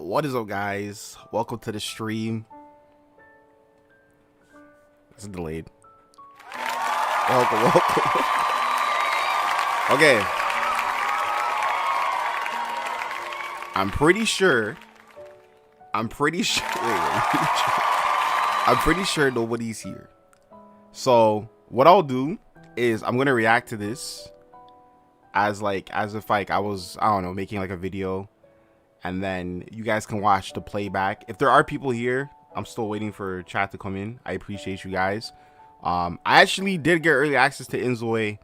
What is up, guys? Welcome to the stream. It's delayed. Welcome. Okay. I'm pretty sure nobody's here. So what I'll do is I'm gonna react to this as if I was, I don't know, making like a video, and then you guys can watch the playback. If there are people here, I'm still waiting for chat to come in. I appreciate you guys. I actually did get early access to inZOI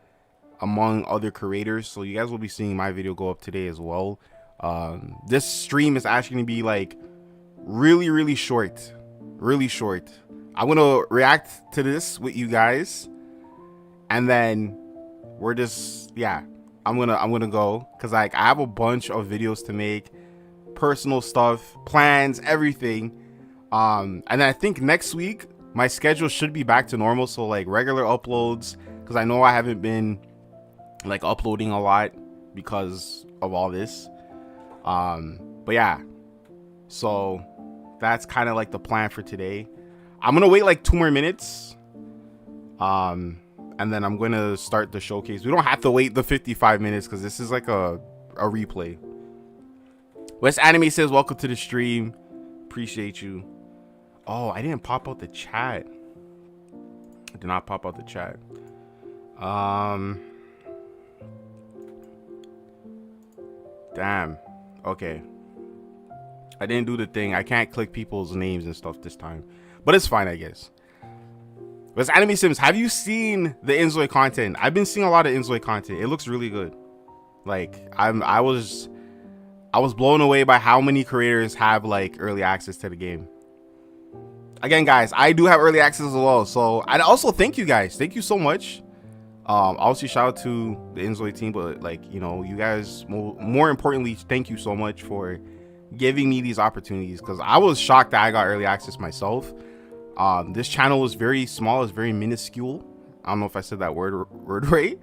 among other creators, so you guys will be seeing my video go up today as well. This stream is actually gonna be like really short. I'm gonna react to this with you guys, and then we're just, yeah, I'm gonna go, because like I have a bunch of videos to make, personal stuff, plans, everything. And then I think next week my schedule should be back to normal, so like regular uploads, because I know I haven't been like uploading a lot because of all this. But yeah, so that's kind of like the plan for today. I'm gonna wait like 2 more minutes, and then I'm gonna start the showcase. We don't have to wait the 55 minutes because this is like a replay. West Anime says welcome to the stream, appreciate you. Oh, I didn't pop out the chat. I did not pop out the chat. Damn. Okay, I didn't do the thing. I can't click people's names and stuff this time, but it's fine, I guess. But Anime Sims, have you seen the inZOI content? I've been seeing a lot of inZOI content. It looks really good. Like I was blown away by how many creators have like early access to the game. Again, guys, I do have early access as well, so I also thank you guys. Thank you so much. Obviously shout out to the inZOI team, but like, you know, you guys, more importantly, thank you so much for giving me these opportunities, because I was shocked that I got early access myself. This channel is very small, it's very minuscule. I don't know if I said that word right,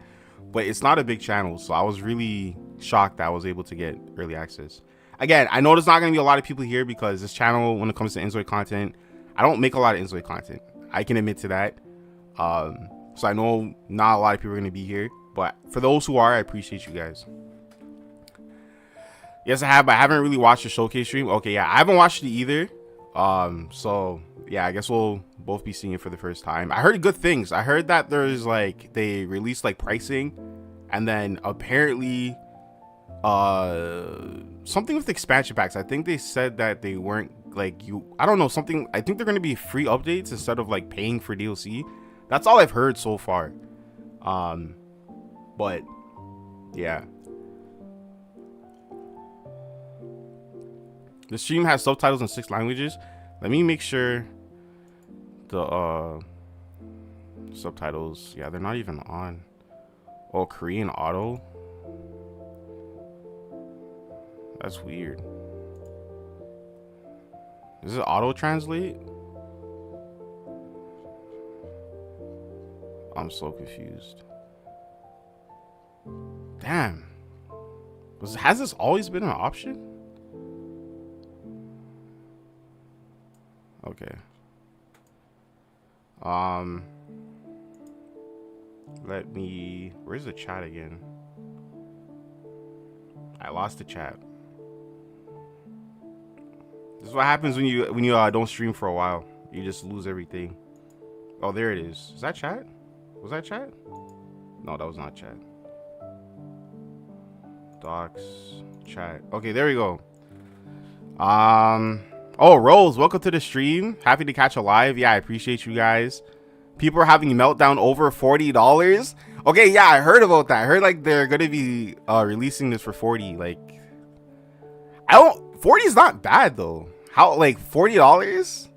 but it's not a big channel, so I was really shocked that I was able to get early access. Again, I know there's not going to be a lot of people here because this channel, when it comes to inZOI content, I don't make a lot of inZOI content. I can admit to that. So I know not a lot of people are going to be here, but for those who are, I appreciate you guys. Yes, I have, but I haven't really watched the showcase stream. Okay, yeah, I haven't watched it either. So yeah, I guess we'll both be seeing it for the first time. I heard good things. I heard that there's like, they released like pricing, and then apparently something with expansion packs. I think they said that they weren't like, I don't know, something. I think they're going to be free updates instead of like paying for DLC. That's all I've heard so far. But yeah, the stream has subtitles in 6 languages. Let me make sure the subtitles, yeah, they're not even on. Oh, Korean auto, that's weird. Is it auto translate? I'm so confused. Damn. Has this always been an option? Okay. Let me, where's the chat again? I lost the chat. This is what happens when you don't stream for a while. You just lose everything. Oh, there it is. Is that chat? Was that chat? No, that was not chat. Docs, chat. Okay, there we go. Oh, Rose, welcome to the stream. Happy to catch a live. Yeah, I appreciate you guys. People are having a meltdown over $40. Okay, yeah, I heard about that. I heard like they're gonna be releasing this for 40. Like, 40 is not bad though. How, like, $40?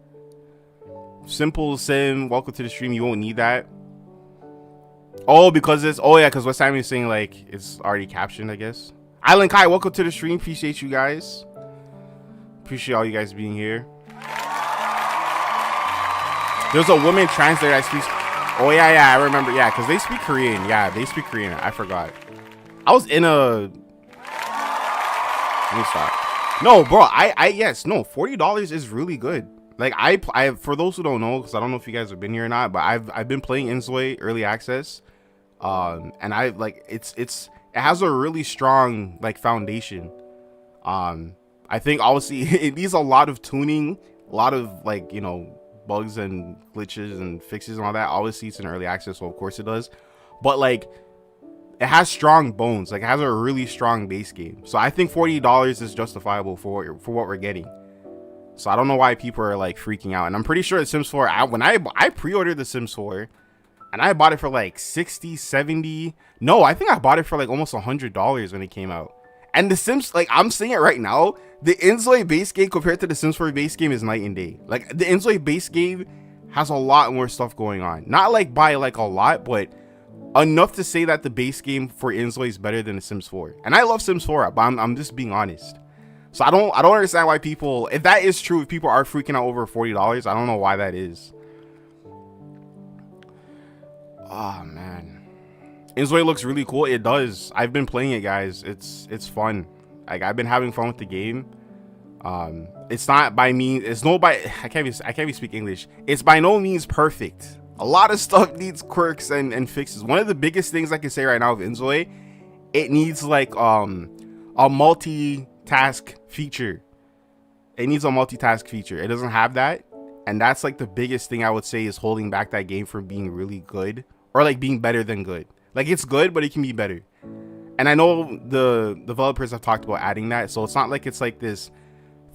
Simple sim, welcome to the stream. You won't need that. Oh, because it's, oh yeah, because what Sammy is saying, like, it's already captioned, I guess. Island Kai, welcome to the stream. Appreciate you guys. Appreciate all you guys being here. There's a woman translator that speaks. Oh yeah, I remember. Yeah, because they speak Korean. Yeah, they speak Korean. I forgot. I was in a. Let me stop. No, bro. Yes, no. $40 is really good. Like I for those who don't know, because I don't know if you guys have been here or not, but I've been playing inZOI early access, and I like it has a really strong like foundation. I think obviously it needs a lot of tuning, a lot of like, you know, bugs and glitches and fixes and all that. Obviously it's in early access, so of course it does, but like it has strong bones. Like it has a really strong base game. So I think $40 is justifiable for what we're getting. So I don't know why people are like freaking out. And I'm pretty sure the Sims 4, when I pre-ordered the Sims 4 and I bought it for like 60, 70. No, I think I bought it for like almost $100 when it came out. And the Sims, like I'm saying it right now, the inZOI base game compared to the Sims 4 base game is night and day. Like the inZOI base game has a lot more stuff going on. Not like by like a lot, but enough to say that the base game for inZOI is better than the Sims 4. And I love Sims 4, but I'm just being honest. So I don't understand why people, if that is true, if people are freaking out over $40, I don't know why that is. Oh man, inZOI looks really cool. It does. I've been playing it, guys. It's fun. Like I've been having fun with the game. It's not by means, it's no by, I can't even speak English. It's by no means perfect. A lot of stuff needs quirks and fixes. One of the biggest things I can say right now with inZOI, it needs like a multitask feature. It needs a multitask feature. It doesn't have that, and that's like the biggest thing I would say is holding back that game from being really good, or like being better than good. Like it's good, but it can be better. And I know the developers have talked about adding that, so it's not like it's like this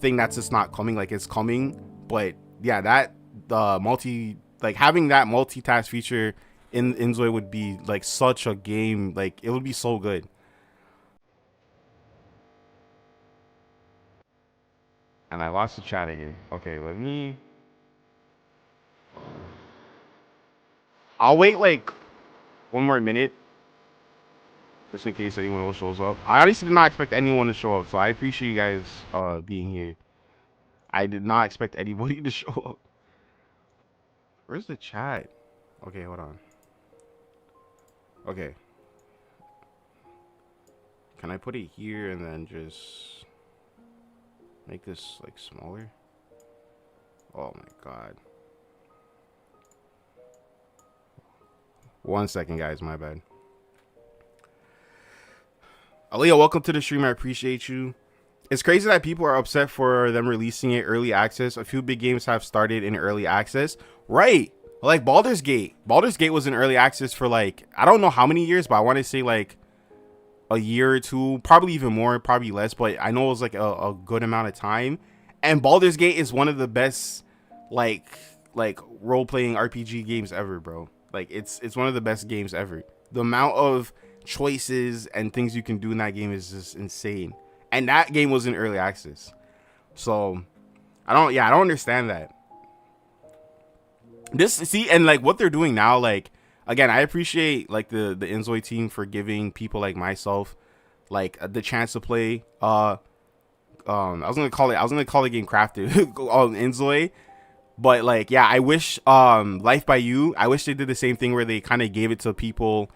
thing that's just not coming. Like it's coming, but yeah, that having that multitask feature in inZOI would be like such a game. Like it would be so good. And I lost the chat again. Okay, I'll wait like one more minute just in case anyone else shows up. I honestly did not expect anyone to show up, so I appreciate you guys being here. I did not expect anybody to show up. Where's the chat? Okay, hold on. Okay. Can I put it here and then just make this like smaller? Oh my god. 1 second, guys, my bad. Aaliyah, welcome to the stream. I appreciate you. It's crazy that people are upset for them releasing it early access. A few big games have started in early access. Right. Like Baldur's Gate. Baldur's Gate was in early access for like, I don't know how many years, but I want to say like a year or two, probably even more, probably less, but I know it was like a good amount of time. And Baldur's Gate is one of the best like role-playing RPG games ever, bro. Like it's one of the best games ever. The amount of choices and things you can do in that game is just insane. And that game was in early access. So I don't understand that. And like what they're doing now, like again, I appreciate like the inZOI team for giving people like myself like the chance to play I was gonna call the game crafted on inZOI. But like, yeah, I wish Life by You, I wish they did the same thing where they kind of gave it to people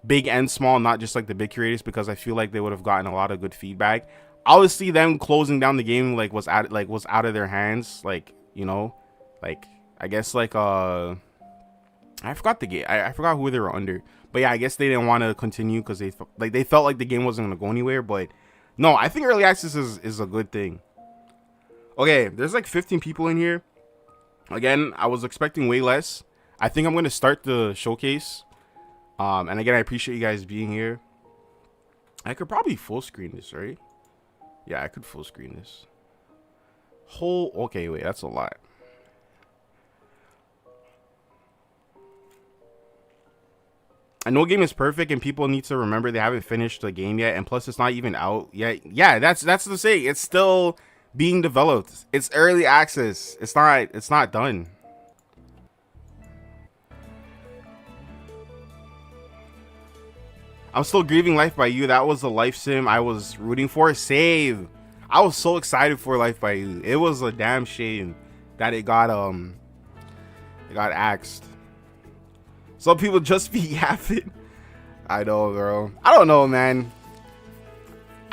big and small, not just like the big creators, because I feel like they would have gotten a lot of good feedback. Obviously them closing down the game like was out of their hands, like, you know, like I guess like I forgot the game. I forgot who they were under. But yeah, I guess they didn't want to continue because they felt like the game wasn't gonna go anywhere. But no, I think early access is a good thing. Okay, there's like 15 people in here. Again, I was expecting way less. I think I'm gonna start the showcase. And again, I appreciate you guys being here. I could probably full screen this, right? Yeah, I could full screen this. Okay, wait, that's a lot. I know game is perfect, and people need to remember they haven't finished the game yet, and plus it's not even out yet. Yeah, that's the thing. It's still being developed. It's early access. It's not done. I'm still grieving Life by You. That was the life sim I was rooting for. Save. I was so excited for Life by You. It was a damn shame that it got axed. Some people just be yapping. I know, bro. I don't know, man.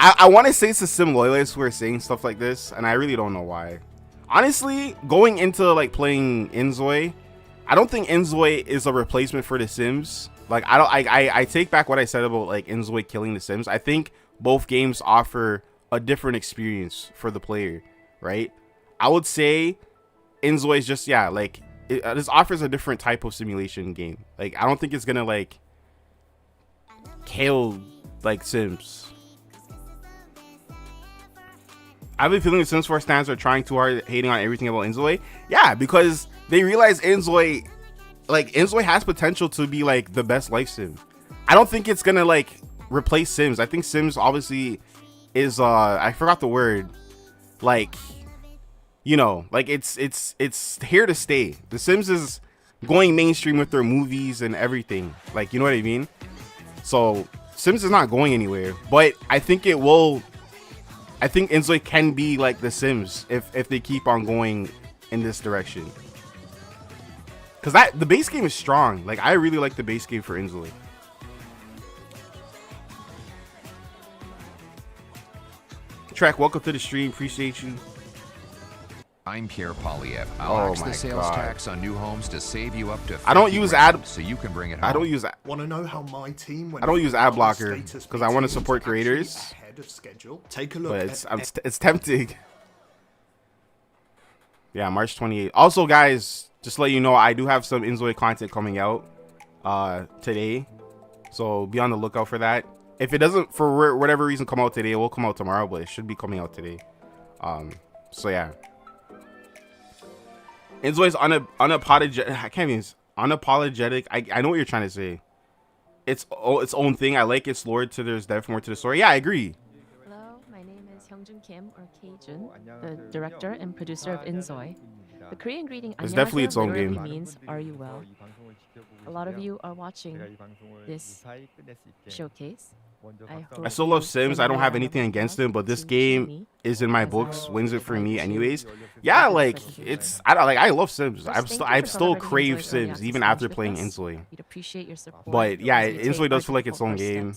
I want to say it's the sim loyalists who are saying stuff like this, and I really don't know why. Honestly, going into like playing inZOI, I don't think inZOI is a replacement for the Sims. Like I take back what I said about like inZOI killing the Sims. I think both games offer a different experience for the player, right? I would say inZOI is just, yeah, like this offers a different type of simulation game. Like I don't think it's gonna like kill like Sims. I have a feeling the Sims 4 stands are trying too hard, hating on everything about inZOI. Yeah, because they realize inZOI has potential to be like the best life sim. I don't think it's gonna like replace Sims. I think Sims obviously is I forgot the word, like, you know, like it's here to stay. The Sims is going mainstream with their movies and everything, like, you know what I mean? So Sims is not going anywhere, but I think it will. I think inZOI can be like the Sims if they keep on going in this direction, because the base game is strong. Like I really like the base game for inZOI. Trek, welcome to the stream. Appreciate you. I'm Pierre Polyev. I'll axe the sales tax on new homes to save you up to. I don't use ad, so you can bring it home. I don't use. Want to know how my team? I don't use ad blocker because I want to support creators. Ahead of schedule. Take a look. But it's tempting. Yeah, March 28th. Also, guys, just to let you know, I do have some inZOI content coming out today, so be on the lookout for that. If it doesn't, for whatever reason, come out today, it will come out tomorrow, but it should be coming out today. So yeah. inZOI's unapologetic. I can't even unapologetic. I know what you're trying to say. It's its own thing. I like its lore to there's depth more to the story. Yeah, I agree. Hello, my name is Hyungjun Kim, or K-jun, the director and producer of inZOI. The Korean greeting it's definitely its own game. Means "Are you well?" A lot of you are watching this showcase. I still love Sims. I don't have anything against them, but this game is in my books, wins it for me anyways. Yeah, like I love Sims. I still crave Sims even after playing inZOI. But yeah, inZOI does feel like its own game.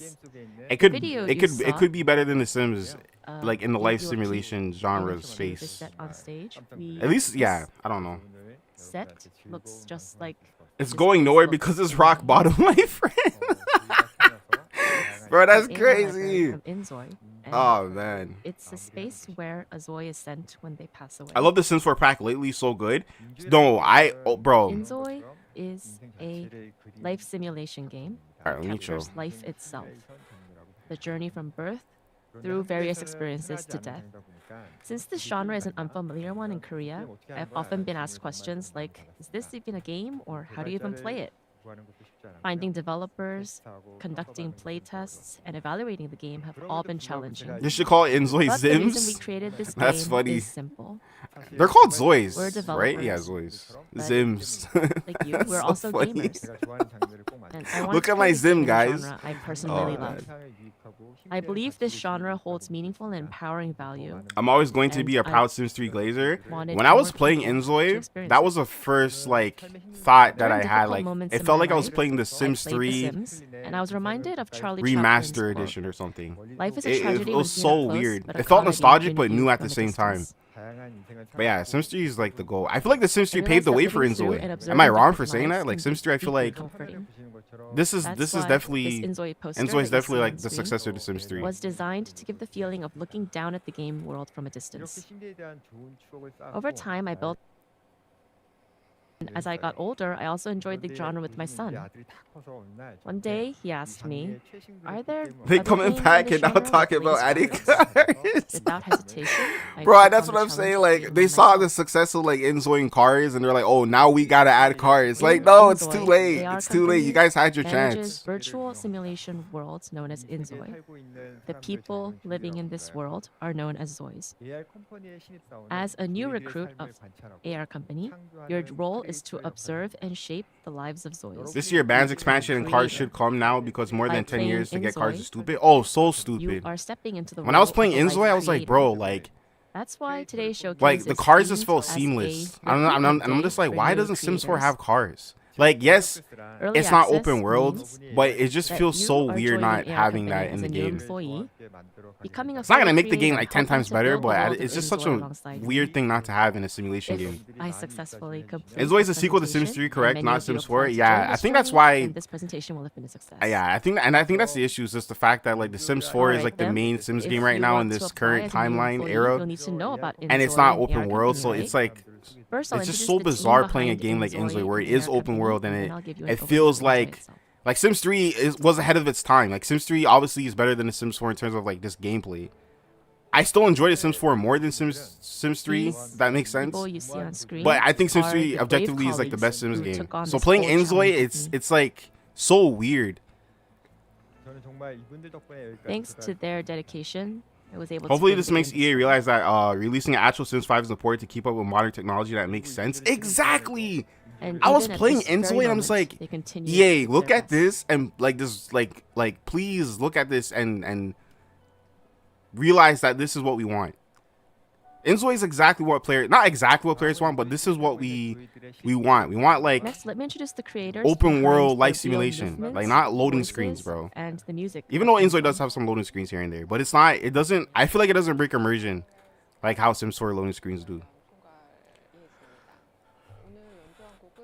It could be better than the Sims, like in the life simulation genre space. At least, yeah, I don't know. Set looks just like it's going nowhere because it's rock bottom, my friend. Bro, that's crazy. Oh man, it's a space where a ZOI is sent when they pass away. I love the Sims 4 pack lately, so good. No, bro. inZOI is a life simulation game that captures life itself, the journey from birth through various experiences to death. Since this genre is an unfamiliar one in Korea, I've often been asked questions like, is this even a game, or how do you even play it? Finding developers, conducting playtests, and evaluating the game have all been challenging. You should call it inZOI But Sims. the reason we created this That's game funny. is simple. They're called Zois, We're right? Yeah, developers, Zois. but Zims. Like you, we're so also funny. gamers. And I want Look to at my create a Zim, game in a guys. genre I personally Oh, love. I believe this genre holds meaningful and empowering value. I'm always going to And be a I proud Sims 3 glazer. wanted When I was more playing people to inZOI, experience that it. was the first like thought that During I had. difficult Like moments it in felt my like I was life, playing The I Sims played 3 The Sims, and I was reminded of Charlie remastered Chaplin's quote, edition or something. "Life is a It tragedy when was seen so up close, weird. but It a felt comedy nostalgic when but viewed new at from the a same time. distance." But yeah, Sims 3 is like the goal. I feel like the Sims 3 I paved the way realized that for living through and inZOI. Am observing I wrong different for saying lives that? Like can Sims be 3, I feel deeply like comforting. this is That's definitely this inZOI poster inZOI is that you definitely see like on the screen successor to Sims 3. was designed to give the feeling of looking down at the game world from a distance. Over time, I built. And as I got older, I also enjoyed the genre with my son. One day, he asked me, "Are there They other coming games in back this and now genre with talking about latest adding graphics?" cars. Without hesitation, I Bro, took that's on what the I'm saying. challenge Like to they game saw myself. the success of like inZOI in cars, and they're like, "Oh, now we gotta add cars." Like, no, it's too inZOI, late. AR It's too late. You company guys had your manages chance. virtual simulation worlds known as inZOI. The people living in this world are known as ZOIs. As a new recruit of AR company, your role is to observe and shape the lives of ZOIs. This year, band's expansion and cars Creator. should come now because more By than 10 playing years to get cars inZOI, is stupid. Oh, so You stupid. are stepping into the When I was role playing of a life inZOI, I was like, creator. bro, like That's why today's showcase the is cars just themed felt as seamless. a And I'm recruitment just day like, for why new doesn't Sims 4 creators. have cars? Like, yes, Early it's not access open world, means but it just that feels you so are weird joining not AI having company that in as the a new game. employee, becoming a It's not gonna fellow make the game creator, like 10 helping times to better, build the but world it's of just such inZOI a alongside you. weird thing not to have in a simulation If game. I successfully complete inZOI is a this sequel to Sims presentation 3, and correct? many Not of you Sims apply 4. to Yeah, join I this think that's journey, why. then this presentation will have been a success. Yeah, I think that's the issue. Is just the fact that like the Sims 4 is Alright like the then, main Sims if game right you now in want to this apply current as a new timeline employee, era, you'll need to know about and it's inZOI not and open AR world, so company, it's right? like First, I'll it's just introduce so the team bizarre playing a behind game like inZOI where it and is AR open company, world and then I'll give you an it overview feels of inZOI like itself. Sims 3 was ahead of its time. Like Sims 3 obviously is better than the Sims 4 in terms of like just gameplay. I still enjoy the Sims 4 more than Sims 3. These That makes sense. people you see on screen But I think Sims are 3 the objectively brave is like the best Sims colleagues who game. took on So this playing bold inZOI, challenge with me. it's like so weird. Thanks to their dedication, I was able Hopefully to this makes EA realize that releasing an actual Sims 5 is important to keep up with modern technology that makes sense. Exactly. And I was even at playing this very inZOI and I'm just moment, like, they continue EA, to do look their at best. this and like this, like please look at this and realize that this is what we want. inZOI is exactly what players, not exactly what players want, but this is what we want. We want like Next, let me introduce the creators open behind world the life real simulation, movements, like not loading voices, screens, bro. and the music. Even though of inZOI does have some loading screens here and there, but it's not. It doesn't. I feel like it doesn't break immersion like how Sims 4 loading screens do. 오늘 연주한 곡은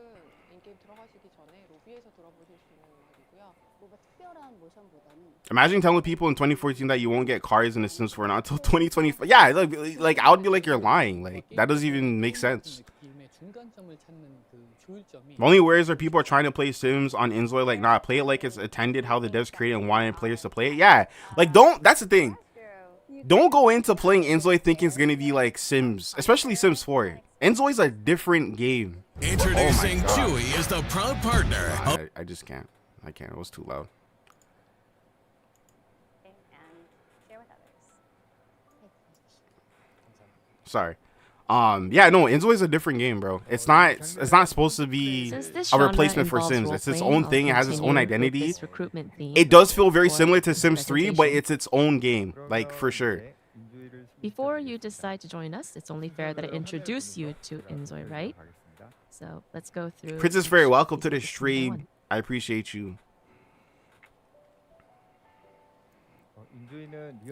인게임 들어가시기 전에 로비에서 들어보실 수 있는 음악이고요. 뭔가 특별한 모션보다는 Imagine telling people in 2014 that you won't get cars in the Sims 4 not until 2025. Yeah, like I would be like, you're lying. Like that doesn't even make sense. The only worries are people are trying to play Sims on inZOI like, nah, play it like it's intended how the devs created and wanted players to play it. Yeah, like don't. That's the thing. Don't go into playing inZOI thinking it's gonna be like Sims, especially Sims 4. inZOI's a different game. Introducing Oh my God. Chewy is the proud partner of I just can't. I can't. It was too loud. and share with others. Sorry. Yeah, no, inZOI is a different game, bro. It's not supposed to be Since this a genre replacement for involves Sims. It's its role-playing, own thing. It I'll has its own continue with identity. this recruitment theme It does feel very for similar to this Sims 3, but presentation. it's its own game, like for sure. Before you decide to join us, it's only fair that I introduce you to inZOI, right? So let's go through. Princess each Fairy, welcome to the piece one by stream. one. I appreciate you.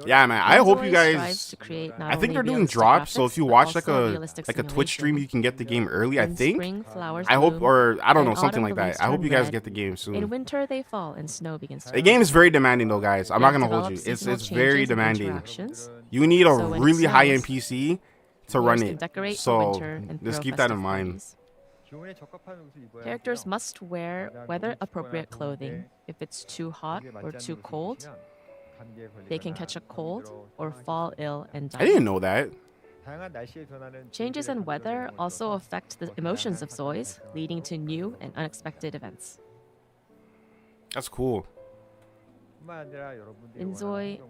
Yeah, man. I hope you inZOI strives guys. to create not I think only they're doing realistic drops, so graphics, if you but watch like also a realistic Twitch stream, simulation. you can get the game early. I In think. spring, flowers I hope, bloom, or I don't in know, something autumn, like the that. leaves I hope turn you guys red. get the game In soon. winter, they fall and snow begins to The game fall. is very demanding, though, guys. I'm They not have gonna hold developed you. It's seasonal very changes and demanding. interactions. You need a So when it really high-end snows, PC to players run can it. decorate for So winter and just throw keep that in festive mind. parties. Characters must wear weather-appropriate clothing. If it's too hot or too cold, they can catch a cold or fall ill and I die. didn't know that. Changes in weather also affect the emotions of Zois, leading to new and unexpected events. That's cool. inZOI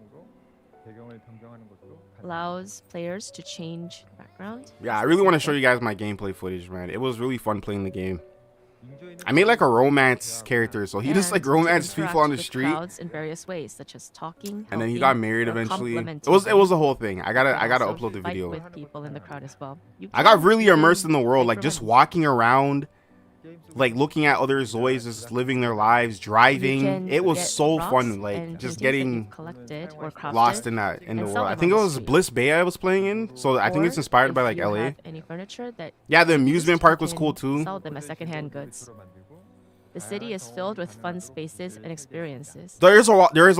allows players to change background. Yeah, I really want to show you guys my gameplay footage, man. It was really fun playing the game. I made like a romance character, so he just and like to romanced interact people on the with street, crowds in various ways, such as talking, and then he helping, got married or eventually. It complimenting was them. a whole thing. I gotta You can also upload the fight video. with people in the crowd as well. You I got can really even immersed in the world, fight like for just rent. walking around, like looking at other Zois just living their lives, You driving. can It was get so rocks fun, and like just paintings that getting you've collected or crafted, lost in the and world. sell I them think it on the was street. Bliss Bay I was playing in, so I think it's Or inspired by if like you LA. have any furniture that Yeah, the you amusement used, park you was cool can too. Sell them as secondhand goods. The city is filled with fun spaces and experiences. There is a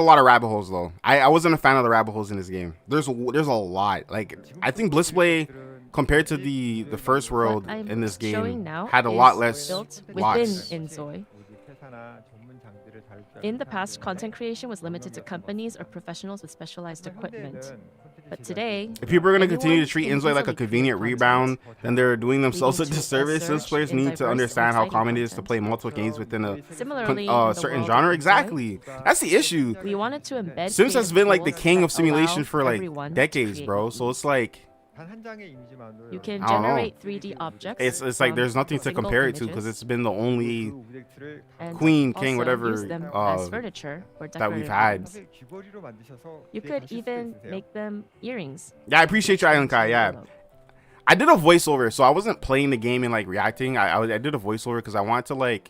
lot of rabbit holes though. I wasn't a fan of the rabbit holes in this game. There's a lot. Like I think Blissplay compared to the first world What I'm in this showing game now had a is lot less built within lots. inZOI. In the past, content creation was limited to companies or professionals with specialized equipment. But today, If people are going to continue anyone to treat can inZOI like a easily convenient create rebound, content, then they're doing themselves a leading to a disservice. Sims surge players in need to diverse and understand how exciting common it is to content. play multiple games within a Similarly, in the certain world genre. of inZOI, Exactly. That's the issue. we wanted to embed Sims has creative been like the tools king that of simulation allow for like everyone to decades, create bro. what So you it's like You can I don't know. generate 3D objects. it's like from there's nothing to single compare it to because images it's been the only and queen, king, also whatever, use them uh, as furniture or that we've decorative had. items. You could even make them earrings. Yeah, I appreciate you, Island Kai. Yeah, I did a voiceover, so I wasn't playing the game and like reacting. I did a voiceover because I wanted to like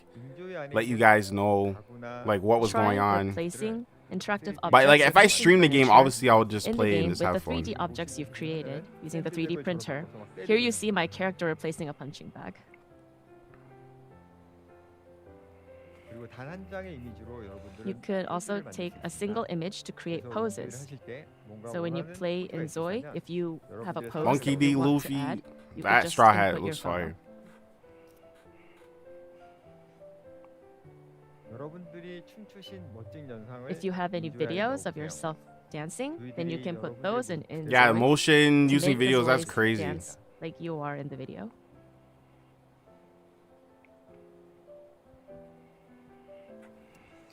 let you guys know like what was going on. Replacing interactive objects But like if I with stream the game, furniture obviously I would just in the play game and just with have the fun. 3D objects you've created using the 3D printer. Here you see my character replacing a punching bag. You could also take a single image to create poses. So when you play inZOI, if you have a pose Monkey that D. you want to Luffy, add, you could that just straw hat input looks your photo. fire. If you have any videos of yourself dancing, then you can put those in inZOI. Yeah, motion to using make the videos, that's Zois crazy. dance like you are in the video.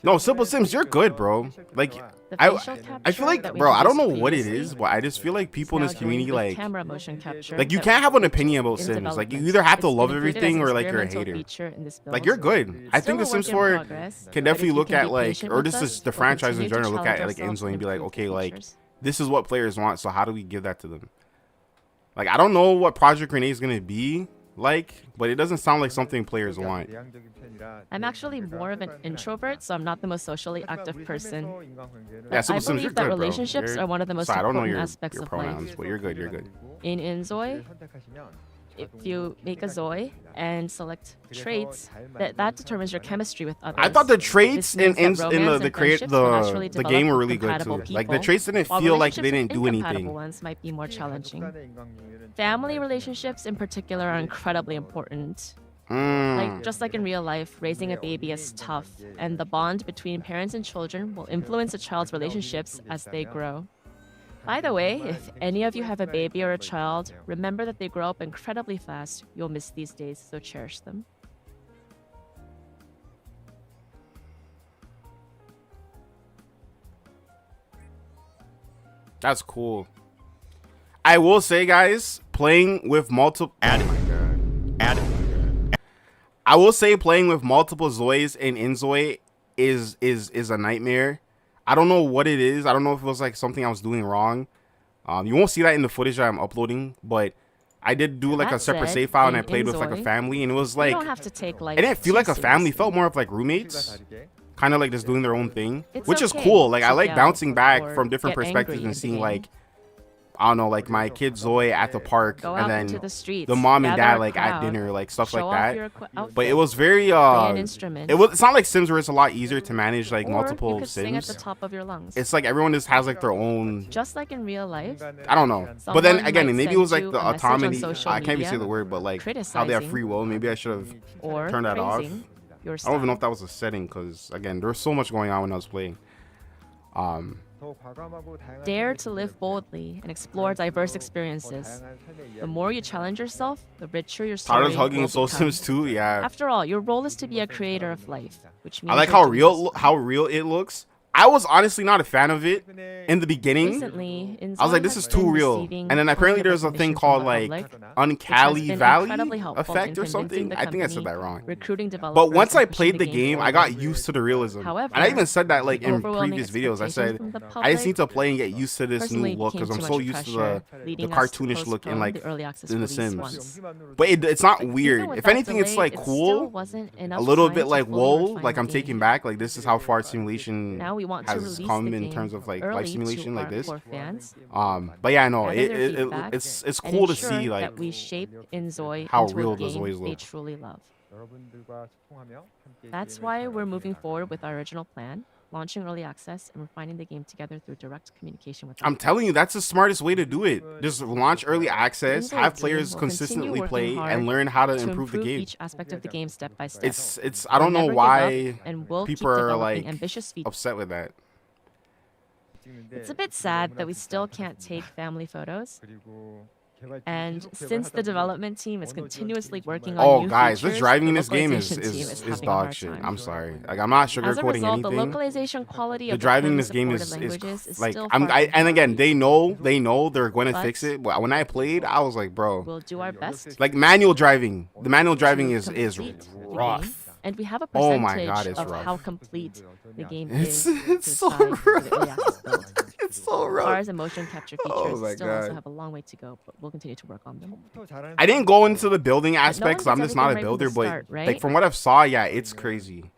No, Simple Sims, you're good, bro. Like, The I facial I feel capture like, that we bro, I don't know used what it previously is, but I just feel like people in now this community, doing with like camera motion capture you that can't have an we opinion about in Sims. Like, you development. either have to It's love been included as everything an or like you're a experimental hater. feature in this Like, build. you're good. I Still think The a Sims work in 4 progress, can but definitely if you look can at be like, patient or with just us, the we'll franchise in continue to general, look at challenge like ourselves inZOI and be like, improve the okay, like features. this is what players want, so how do we give that to them? Like, I don't know what Project Grenade is gonna be like, but it doesn't sound like something players want. I'm actually more of an introvert, so I'm not the most socially active person. Yeah, I Simple Sims, you're believe that good, bro. relationships You're- are one of the most sorry, I don't know important your aspects of pronouns, life. but you're good. You're good. In inZOI, if you make a Zoe and select traits, that determines your chemistry with others. I thought the traits This in means that the romance and friendships will naturally the develop game were with really good compatible too. Like the people, traits didn't while feel like they relationships didn't do with incompatible anything. ones might be more challenging. Family relationships in particular are incredibly important. Like just like in real life, raising a baby is tough, and the bond between parents and children will influence a child's relationships as they grow. By the way, if any of you have a baby or a child, remember that they grow up incredibly fast. You'll miss these days, so cherish them. That's cool. I will say, guys, playing with multiple I will say playing with multiple Zois in inZOI is a nightmare. I don't know what it is. I don't know if it was like something I was doing wrong. You won't see that in the footage that I'm uploading, but I did do like a That separate said, save file and I in played with like a inZOI, family, and it was You like don't have to take life it didn't feel too like a family. It seriously. felt more of like roommates, kind of like just doing their own thing, It's which is okay cool. Like I to like yell bouncing back or from different get perspectives angry in and the seeing game. like, I don't know, like my kid Zoe at the park, Go and out then into the streets, the mom and gather dad a like at crowd, dinner, like stuff show like off that. your outfit, But it was very play an instrument, it was. It's not like Sims where it's a lot easier to manage like or multiple you could sing at Sims. the top of your lungs. It's like everyone just has like their own. Just like in real life, I don't know. But then Someone again, might maybe it send was like you the a message on autonomy. social I can't even say media the word, but like how they have criticizing free will. Maybe I should have or turned that off. praising your I don't even know style. if that was a setting because again, there was so much going on when I was playing. Dare to live boldly and explore diverse experiences. The more you challenge yourself, the richer your story Tyler's hugging will Soul become. Sims 2. Yeah, After all, your role is to be a creator of life, which means I like you're doing how real it looks. I was honestly not a fan of it in the beginning. Recently, I was like, this is too real. And then apparently there's a thing called like Uncali Valley effect or something. I think I said that wrong. Recruiting But developers once and I pushing played the game, I got used to the realism. However, And I even said that like in overwhelming previous videos. I said expectations from the I just public need to play and get used to this new personally look because became I'm too so much used to pressure, the leading us to cartoonish look in postpone like the early access in The release Sims. once. But it's not Even weird. with If that anything, it's delay, like it cool. still wasn't A enough little time bit to like fully whoa, refine like the I'm game. taking back. Like this is how far simulation Now we want to has release come the in game terms of like early life to simulation like our this. core fans, But yeah, no, gather their it feedback, it's and cool to ensure see like that we shape inZOI how into real a the game Zois they look. truly love. That's why we're moving forward with our original plan, launching early access and refining the game together through direct communication with I'm them. telling you, that's the smartest way to do it. Just launch early access, inZOI have team players will consistently continue play, working hard and learn how to to improve the game. each aspect of the game step by step. It's I don't We'll know never give why up, and we'll keep people are developing like ambitious features. upset with that. It's a bit sad that we still can't take family photos. And since the development team is continuously working on Oh new guys, features, the driving in the this game localization team is having a dog hard shit. time. I'm sorry. Like I'm not As a sugarcoating result, the anything. localization quality The of driving in the this game currently supported languages is like still and far from again complete. they know they're going to But fix it. But when I played, I was like, bro, We'll do our best. like manual driving. The manual driving to is complete the game, rough. and we have a Oh percentage my God, it's of rough. how complete the game It's is. it's so decide for the early rough. access build. It's so far as the motion capture features, my still also God. have a long way to go, but we'll continue to work on them. I didn't go into the building aspects. one I'm gets just not a everything right from the builder, start, but right? like from what I've saw, yeah, it's crazy.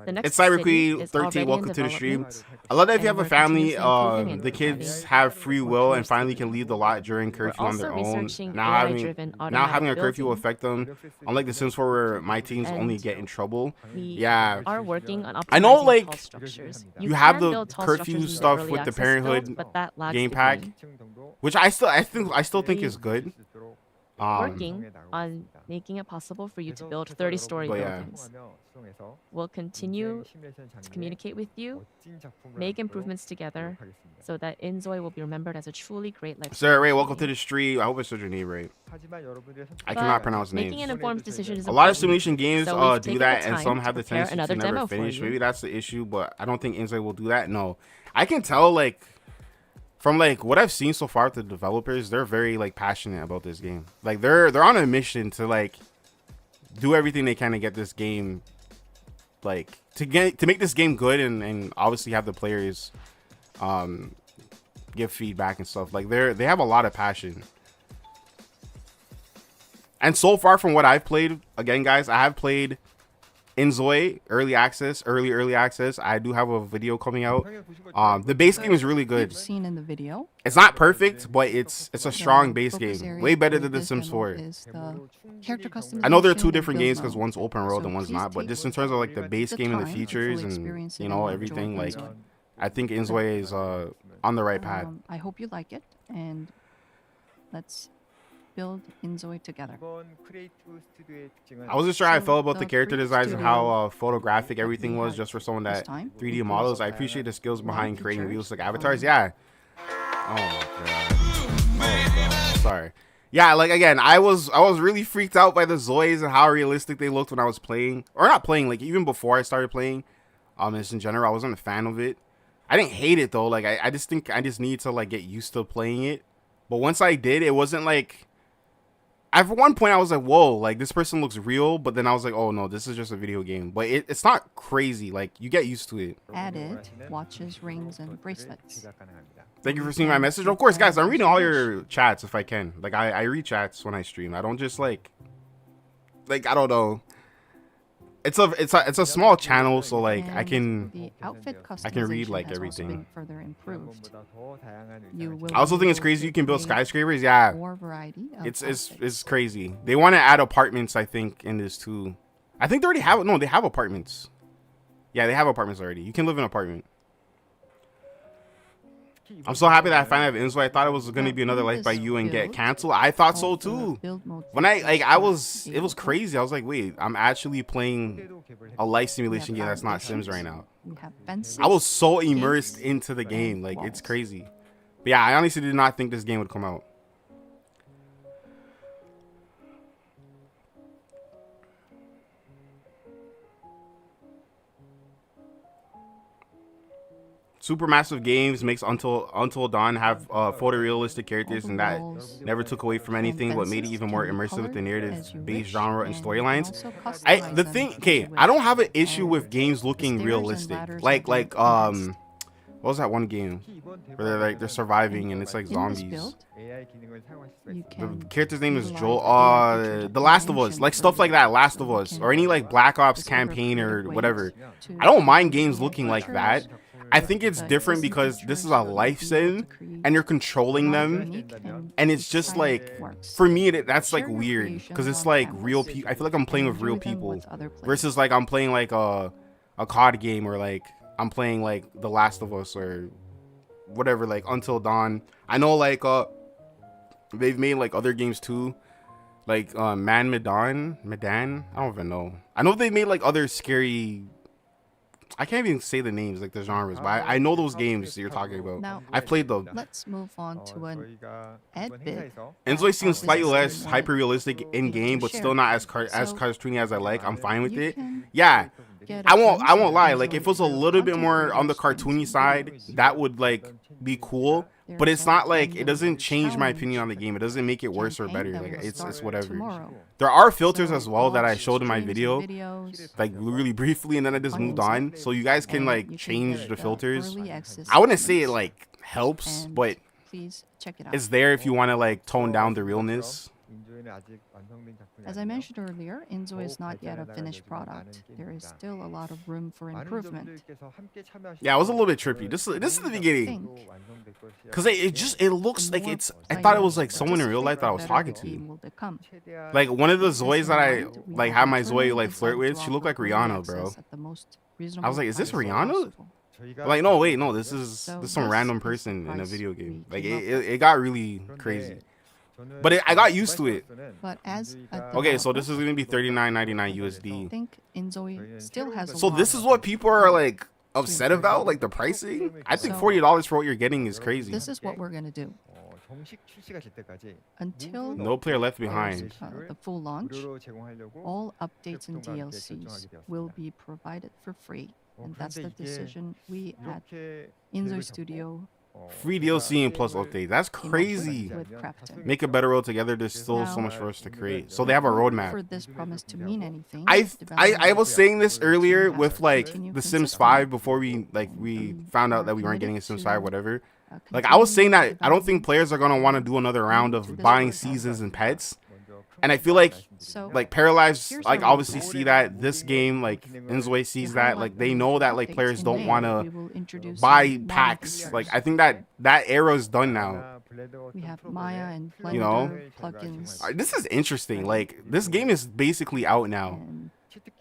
The next It's Cyber city Queen is 13. already in Welcome to the stream. development, I love that if you and have a we're family, continuously improving and the kids providing have free will and features finally to can you. leave the lot during We're curfew on their also own. researching Now AI-driven having a automatic curfew will building. affect them. Unlike the Sims 4 where my teens only And get in trouble. We Yeah. are working on optimizing I know, like, tall structures. you have can the build tall curfew structures in the stuff early with the access Parenthood build, but that lags game pack, behind. which I still think is good. Working on making it possible for you to build 30-story But yeah. buildings. We'll continue to communicate with you, make improvements together, so that inZOI will be remembered as a truly great life. Sarah Ray, simulation welcome to game. the stream. I hope I said your name right. I But cannot pronounce making names. an informed decision is A lot of important. simulation games So we've do taken that, the and time some to have the prepare tendency to another never demo for finish. you. Maybe that's the issue, but I don't think inZOI will do that. No, I can tell like from like what I've seen so far with the developers, they're very like passionate about this game. Like they're on a mission to like do everything they can to get this game like to make this game good and obviously have the players give feedback and stuff. Like they have a lot of passion. And so far from what I've played, again guys, I have played inZOI early access. I do have a video coming out. The base game is really good. You've seen in the video. It's not perfect, but it's a strong The base focus game. area Way better for than The this Sims demo 4. is the character I know they're customization two different and games build because mode. one's open world So and one's please not. But take just in terms of like the base the game and the time to features fully and experience it you know and everything, enjoy like inZOI. I think inZOI is on the right path. I hope you like it, and let's build inZOI together. I wasn't sure how I So felt about the the character Create designs and Studio how photographic everything we was had just for someone this that time 3D includes models. I appreciate the skills lot of behind creating features realistic from avatars. Yeah. Oh my god. Oh god. Sorry. Yeah, like again, I was really freaked out by the Zois and how realistic they looked when I was playing, or not playing, like even before I started playing. Just in general, I wasn't a fan of it. I didn't hate it though. Like I just think I just need to like get used to playing it. But once I did, it wasn't like. At one point, I was like, "Whoa!" Like this person looks real, but then I was like, "Oh no, this is just a video game." But it's not crazy. Like you get used to it. Added watches, rings, and bracelets. Thank you for seeing my message. Of course, guys, I'm reading all your chats if I can. Like I read chats when I stream. I don't just like I don't know. It's a small channel, so like I And can. the outfit I can read, customization like, has also everything. been further improved. You will I also be think it's able crazy to you can build create skyscrapers. Yeah, more variety of it's outfits. crazy. They want to add apartments, I think, in this too. I think they already have. No, they have apartments. Yeah, they have apartments already. You can live in an apartment. I'm so happy that I finally have inZOI. I thought it was going to be another Life by You and get canceled. I thought so too. When it was crazy. I was like, wait, I'm actually playing a life simulation game that's not Sims right now. I was so immersed into the game. Like, it's crazy. But yeah, I honestly did not think this game would come out. Supermassive Games makes Until Dawn have photorealistic characters, and that never took away from anything, but made it even more immersive with the narrative-based genre and storylines. I don't have an issue with games looking realistic. Like what was that one game where they're surviving and it's like zombies? The character's name is Joel. The Last of Us, like stuff like that, Last of Us, or any like Black Ops campaign or whatever. I don't mind games looking like that. I think it's different because this is a life sim and you're controlling them, and it's just like, for me that's like weird because it's like real people. I feel like I'm playing with real people versus like I'm playing like a COD game, or like I'm playing like The Last of Us or whatever, like Until Dawn. I know like they've made like other games too, like Medan. I don't even know. I know they made like other scary. I can't even say the names, like the genres, but I know those games you're talking about. Now, I played them. let's move on to an ad bit. inZOI seems slightly less hyper realistic in game, but still not as cartoony as I like. I'm fine with it. Yeah, I won't lie. Like if it was a little bit more on the cartoony side, that would like be cool. But it's not like, it doesn't change my opinion on the game. It doesn't make it worse or better. Like it's whatever. There are filters as well that I showed in my video, like really briefly, and then I just moved on. So you guys can like change the filters. I wouldn't say it like helps, And but please check it out. it's there if you want to like tone down the realness. As I mentioned earlier, inZOI is not yet a finished product. There is still a lot of room for improvement. Yeah, it was a little bit trippy. This is the beginning. Think Cause it looks like it's. I thought it was like someone in real life that I was talking to. Like one of the Zois that I like had my Zoe like flirt with. She looked like Rihanna, bro. I was like, is this Rihanna? Like, no, wait, no. This is some random person in a video game. Like it got really crazy. But I got used to it. But as Okay, so this is gonna be $39.99 I USD. think inZOI still has a So lot this is what people are like upset about, like the pricing. I think $40 for what you're getting is crazy. This is what we're gonna do. Until No player left behind. the full launch, all updates and DLCs will be provided for free, and that's the decision we at inZOI Studio Free DLC and plus update. That's came up crazy. with crafting. Make a better world together. There's still so much for us to create. So they have a For roadmap. this promise to mean anything, I was saying this earlier have with to like continue the Sims consistently. 5 before we found out that we weren't getting a Sims 5 whatever. Like I continue was saying that I don't think development players are gonna want to do another round to of this buying product. seasons and pets. And I feel like So Paralyzed here's like our obviously see that this game like inZOI sees that like they know that like players don't want to buy packs. Like I think that era is done now. we have Maya and Blender You know? plugins. This is interesting. Like this game is basically out now.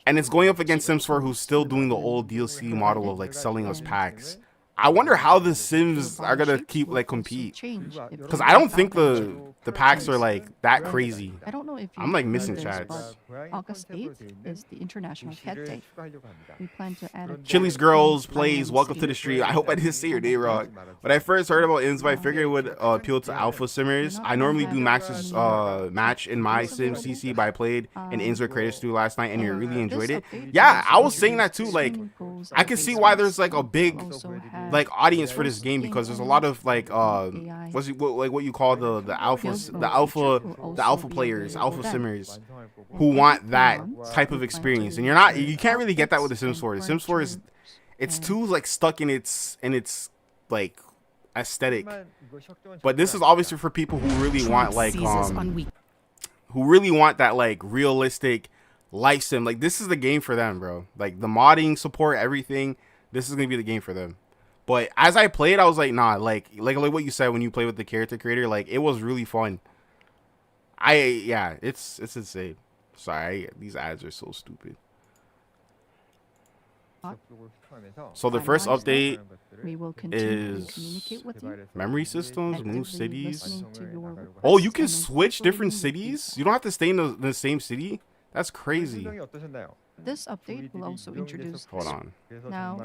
And And it's going up against Sims 4 who's still doing the old DLC model of like selling us packs. I wonder how the Sims are gonna keep like compete. Because I don't think the packs are like that crazy. I don't know if I'm like know missing this, chats. but August 8th is the International Cat Day. We plan to add a Chili's Girls plays welcome to the stream. I hope I didn't say your name wrong. When I first heard about inZOI, I figured it would appeal to alpha simmers. I normally do Max's match in my Sim CC, but I played in inZOI Creator Studio last night and I really enjoyed it. Yeah, I was saying that too. Like I can see why there's like a big like audience for this game because there's a lot of like what you call the alpha players, alpha simmers who want that type of experience, and you can't really get that with the Sims 4. The Sims 4 is it's too like stuck in its like aesthetic, but this is obviously for people who really want like who really want that like realistic life sim. Like this is the game for them, bro. Like the modding support, everything. This is gonna be the game for them. But as I played, I was like, nah, like what you said when you play with the character creator, like it was really fun. It's insane. Sorry, these ads are so stupid. So the first update we will continue is to communicate with you, memory systems, move actively cities. listening to your Oh, you requests, can and switch different incorporating cities. You don't have to stay in the same city. That's crazy. This update will also introduce Hold on. Now,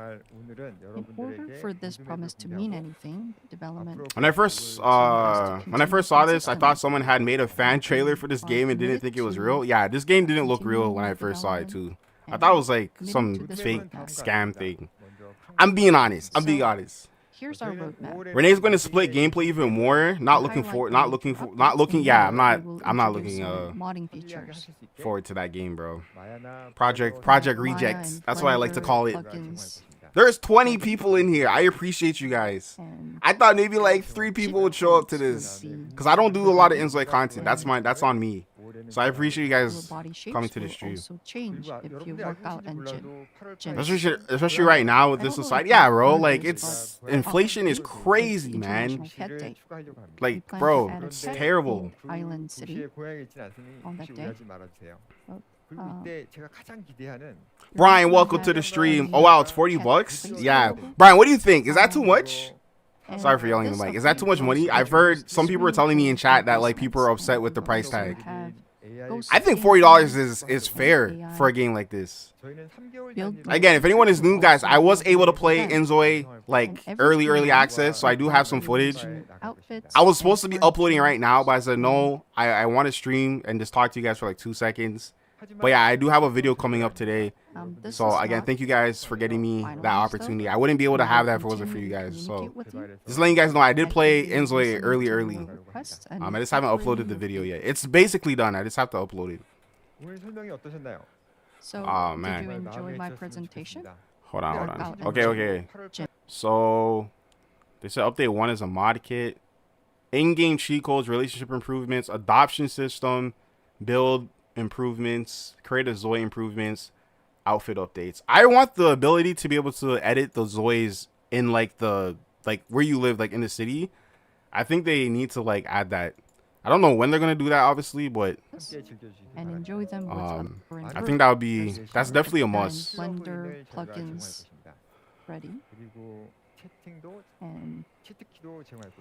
in order for this promise to mean anything, development When I first saw this, I thought someone had made a fan trailer for this game and didn't think it was real. Yeah, this game didn't look real when I first saw it too. I thought it was like some fake scam thing. I'm being honest. Here's our roadmap. Renee's going to split gameplay even more. Not looking. Yeah, I'm not looking modding features. forward to that game, bro. Project Rejects. That's what I like to call it. Plugins, There's 20 people in here. I appreciate you guys. and I thought maybe like 3 people would show up to this because I don't do a lot of inZOI content. That's on me. So I appreciate you your guys body shapes coming to the will stream. also change if you work out and gym. Especially right now with this society. Yeah, bro. Like it's inflation is crazy, man. Cat Day. Like, plan to bro, add a it's pet terrible. in Island City on that day. Brian, welcome to the stream. Oh wow, it's $40. Yeah, Brian, what do you think? Is that too much? And Sorry for yelling in the this mic. Is that too much update money? also I've heard introduces some people are telling me in chat that like people are upset with the We price also tag. have ghost I think games, $40 is fair for a game like this. build Again, if anyone is new, guys, I was able to play inZOI like early access, so I do have some footage. outfits I was supposed to and be fun uploading right now, but I said things. no. I want to stream and just talk to you guys for like 2 seconds. But yeah, I do have a video coming up today. This So is again, not thank you guys for getting me finalized, that opportunity. I wouldn't be able to We have will that if it wasn't for you continue to guys. So communicate with you, just letting you guys know, I did play actively inZOI listening to your early. requests and I just haven't uploaded the video yet. It's basically done. I just have to upload it. So, Oh, man. did you enjoy my presentation? Hold on. Workout and Okay. So They said update 1 is a mod kit. In-game cheat codes, relationship improvements, adoption system, build improvements, create a ZOI improvements, outfit updates. I want the ability to be able to edit the ZOIs in like the where you live, like in the city. I think they need to like add that. I don't know when they're gonna do that, obviously, but and enjoy them with I think that would be that's definitely a must. Blender plugins ready, and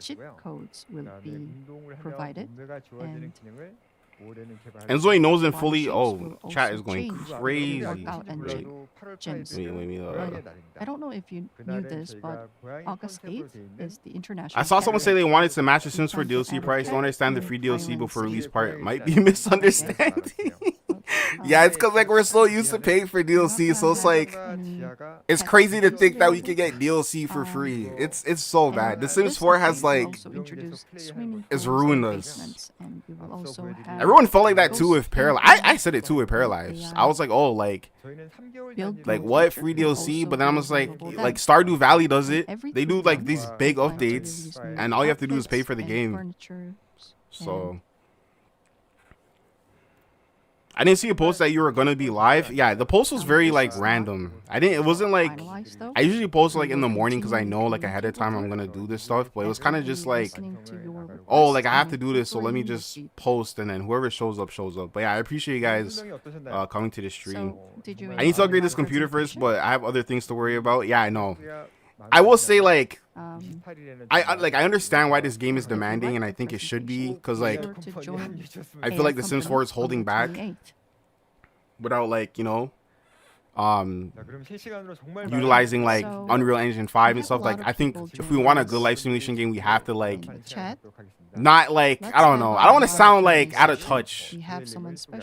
cheat codes will be provided, and inZOI knows and fully. Oh, chat is going crazy. Workout engine. I don't know if you knew this, but August 8th is the international. I saw someone say Saturday. they wanted to match the Sims 4 DLC price. Don't understand the free DLC before release part might be misunderstanding. Yeah, it's because like we're so used to paying for DLC, so it's like it's crazy to think that we can get DLC for free. It's so bad. The Sims 4 has like it's ruined us. Everyone felt like that too with Paralives. I said it too with Paralives. I was like, oh, like what free DLC? But then I'm just like Stardew Valley does it. They do like these big updates, and all you have to do is pay for the game. So I didn't see a post that you were gonna be live. Yeah, the post was very like random. It wasn't like I usually post like in the morning because I know like ahead of time I'm gonna do this stuff. But it was kind of just like, oh, like I have to do this, so let me just post, and then whoever shows up shows up. But yeah, I appreciate you guys coming to the stream. I need to upgrade this computer first, but I have other things to worry about. Yeah, I know. I will say like I understand why this game is demanding, and I think it should be, because like I feel like the Sims 4 is holding back without like, you know, utilizing like Unreal Engine 5 and stuff. Like I think if we want a good life simulation game, we have to like not like, I don't know, I don't want to sound like out of touch,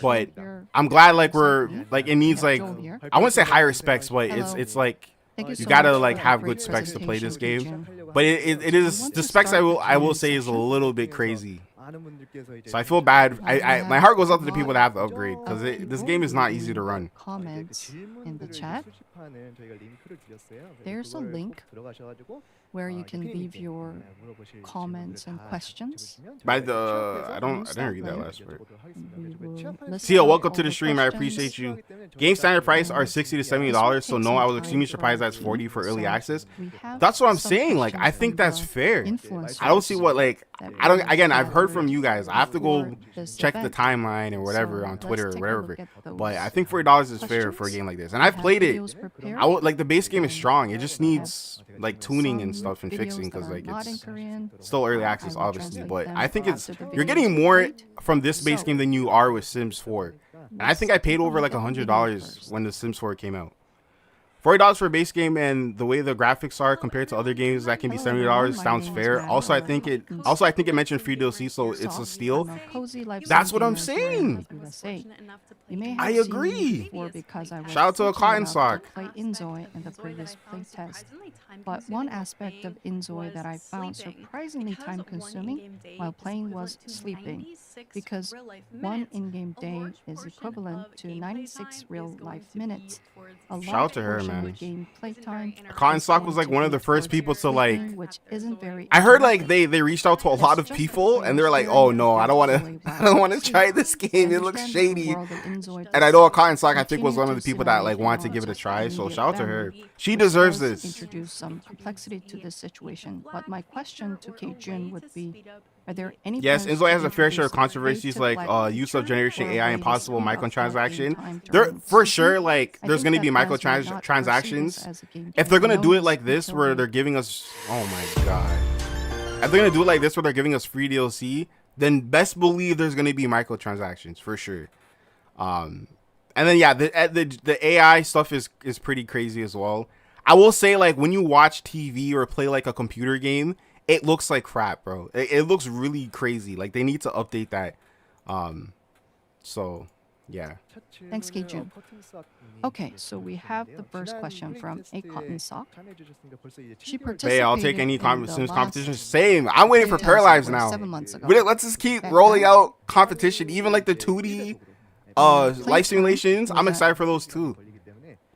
but I'm glad like we're like, it needs like, I wouldn't say higher specs, but it's like you gotta like have good specs to play this game. But it is, the specs I will say is a little bit crazy. So I feel bad. My heart goes out to the people that have to upgrade, because this game is not easy to run. Comments in the chat. There's a link where you can leave your comments and questions. I didn't read that last part. Tia, welcome to the stream. I appreciate you. Game standard price are $60 to $70, so no, I was extremely surprised that's $40 for early access. That's what I'm saying. Like I think that's fair. I don't see what like Again, I've heard from you guys. I have to go check the timeline or whatever on Twitter or whatever. But I think $40 is fair for a game like this. And I've played it. Like the base game is strong. It just needs like tuning and stuff and fixing, because like it's still early access obviously. But I think you're getting more from this base game than you are with Sims 4. And I think I paid over like $100 when the Sims 4 came out. $40 for a base game, and the way the graphics are compared to other games that can be $70 sounds fair. Also, I think it mentioned free DLC, so it's a steal. That's what I'm saying. I agree. Shout out to a cotton sock. Play inZOI in the previous playtest. But one aspect of inZOI that I found surprisingly time-consuming while playing was sleeping, because one in-game day is equivalent to 96 real-life minutes. Shout out to her, man. Game playtime. Cotton Sock was like one of the first people to like. Which isn't very. I heard like they reached out to a lot of people, and they're like, "Oh no, I don't want to try this game. It looks shady." And I know a Cotton Sock, I think, was one of the people that like wanted to give it a try. So shout out to her. She deserves this. Introduce some complexity to this situation, but my question to K-Jun would be: are there any? Yes, inZOI has a fair share of controversies like use of generation AI and possible microtransaction. There for sure, like there's gonna be microtransactions. If they're gonna do it like this, where they're giving us, oh my god, if they're gonna do it like this, where they're giving us free DLC, then best believe there's gonna be microtransactions for sure. And then yeah, the AI stuff is pretty crazy as well. I will say, like when you watch TV or play like a computer game, it looks like crap, bro. It looks really crazy. Like they need to update that. So yeah. Thanks, K-Jun. Okay, so we have the first question from A Cotton Sock. She participated. Hey, I'll take any Sims competition. Same. I'm waiting for Paralives now. 7 months ago. Let's just keep rolling out competition, even like the 2D life simulations. I'm excited for those too.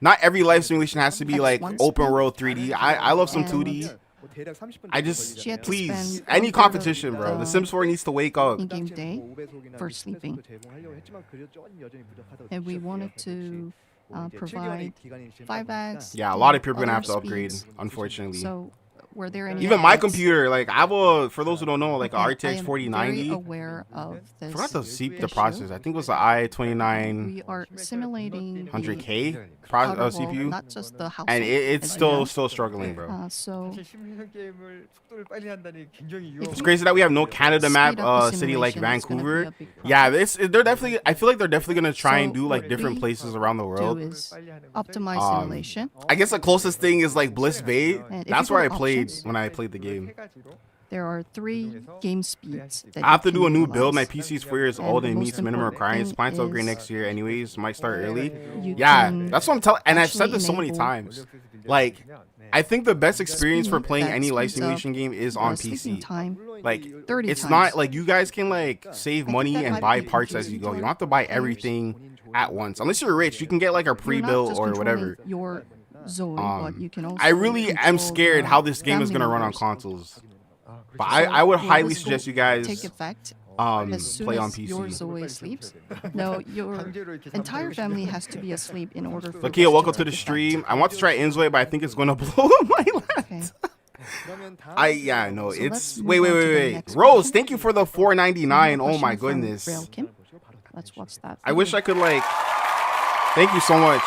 Not every life simulation has to be like open world 3D. I love some 2D. I just She had to please spend any 1/3 of competition, bro. The the Sims 4 needs to wake up. in-game day for sleeping. And we wanted to provide 5x. Yeah, a lot of people are gonna other have to upgrade, speeds. unfortunately. So, were there any Even my updates? computer, like I have a, for those who don't know, like a Okay, I RTX am 4090. very aware of this. I forgot to see the issue. process. I think it was the i29 We are simulating 100K the outer world, CPU, not just the house. and it's as you know. still struggling, bro. So It's crazy that we have no Canada map speed up the city like simulation is gonna be Vancouver. a big Yeah, problem. they're definitely. I feel like they're definitely gonna try and So do like what different we places around the do world. is optimize simulation. I guess the closest thing is like Bliss Bay. And if That's you where I go to played options, when I played the game. There are 3 game speeds. That I have to you do a can new build. My utilize. PC is 4 years And old the and it most meets minimum important requirements. thing Plan to upgrade is next year anyways. Might start early. You Yeah, can that's what I'm telling. And I've said actually this so many enable times. Like, I think the best experience for speed playing that any life speeds up simulation game is on sleeping PC. time Like, 30 it's times. not like you guys can like save think money that and might buy be parts as you go. You confusing don't have to buy to players. everything at once. Unless you're rich, you can get like a You're not pre-built just or controlling whatever. Your ZOI, but you can also I really am control scared the how this game is family gonna run on members. consoles. But So I would will highly this suggest you take guys effect as soon play on as your PC. ZOI sleeps? No, your entire family has to be asleep in order for Lakia, this welcome to take the effect. stream. I want to try inZOI, but I think it's gonna blow my Okay. yeah, no, So it's let's move wait, on to the wait. next Rose, question. thank you for the 4.99. Oh my Question from goodness. Rail Kim. Let's watch that. I wish I could like. Thank you so much.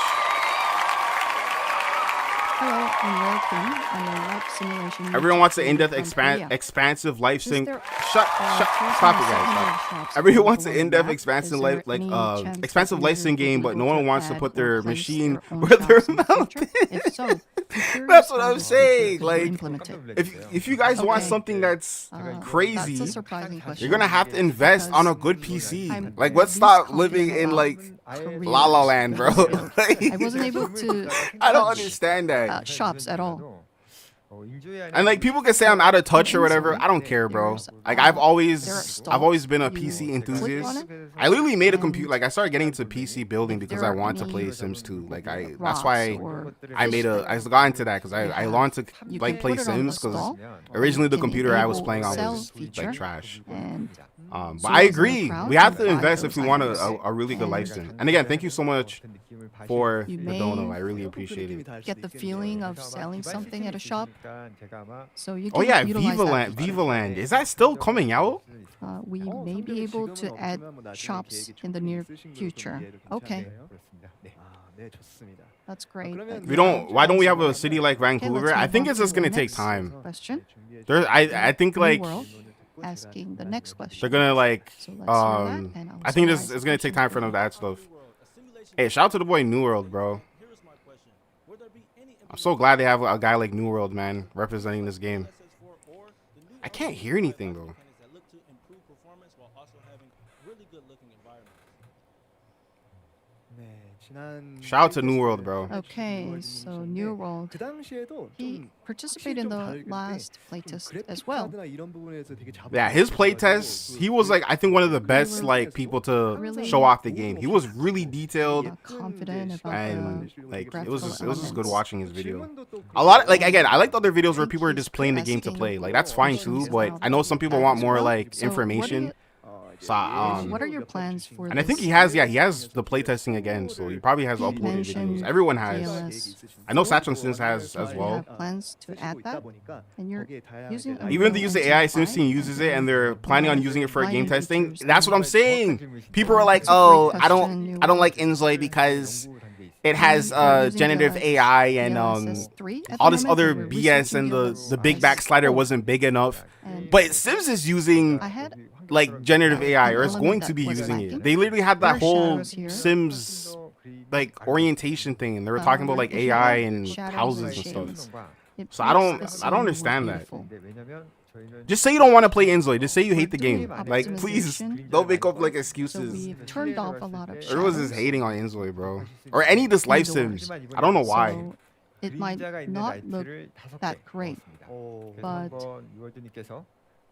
Hello, I'm Rail Kim. I'm a life simulation. Everyone wants an YouTuber in-depth, from Korea. expansive life Since sim. there Shut, are stop it, tools in guys. secondary Stop. shops Everyone for wants an the in-depth, map. expansive Is life, there like any chance expansive that life users sim will game, be but no able one to wants to add put or their place machine their own where they're shops in the future? mounted. If so, I'm curious That's what how I'm this saying. feature could be Like, implemented. if you guys want Okay. something that's That's crazy, a surprising question. you're gonna have to invest on a because good PC. I'm Like, let's least stop living confident in about like careers La La Land, bro. in this field. Like, I wasn't able to I don't touch, understand that. shops at all. And like people can say I'm out of touch or whatever. I don't care, bro. Like I've always been a PC enthusiast. I literally made a computer. Like I started getting into PC building because I wanted to play Sims 2. Like that's why I got into that because I wanted to like play Sims because originally the computer I was playing on was like trash. But I agree. We have to invest if we want a really good life sim. And again, thank you so much for the dono. I really appreciate it. Get the feeling of selling something at a shop. So you Oh can yeah, utilize Viva that Land. feature. Viva Land. Is that still coming out? We may be able to add shops in the near future. Okay, that's great. Why don't we have a city like Okay, let's Vancouver? I move think on it's to just the gonna take next time. Question. I think New like World asking the next question. they're gonna like So let's hear that, and I'll I think summarize it's the gonna take question time for for them you. to add stuff. Hey, shout out to the boy New World, bro. I'm so glad they have a guy like New World, man, representing this game. I can't hear anything though. Shout out to New World, bro. Okay, so New World. He participated in the last playtest as well. Yeah, his playtest, he was like I think one of the best like people to Really show off the game. He was really detailed Confident about and the like it graphical was just good elements. watching his video. A lot like again, I liked other videos where people are just playing the game to play. Like that's fine too, but I know some people want more like So what are information. you- So what are your plans for and I think this? he has the playtesting again, so he probably has You uploaded mentioned videos. Everyone has. DLS. I know Satchel Sins has as Do you well. have plans to add that? And you're using Even if they use the AI, Sims team uses it, and they're planning on using it for game testing. That's what I'm saying. People are like, "Oh, I don't like inZOI because it has generative AI and all this other BS, and the big backslider wasn't big enough." But Sims is using like generative AI, or it's going to be using it. They literally had that whole Sims like orientation thing, and they were talking about like AI and houses and stuff. So I don't understand that. Just say you don't want to play inZOI. Just say you hate the game. Like, please don't make up like So excuses. we've turned off a lot of Everyone's just shadows. hating on inZOI, bro. Or any of this life sims. I don't know why. So it might not look that great, but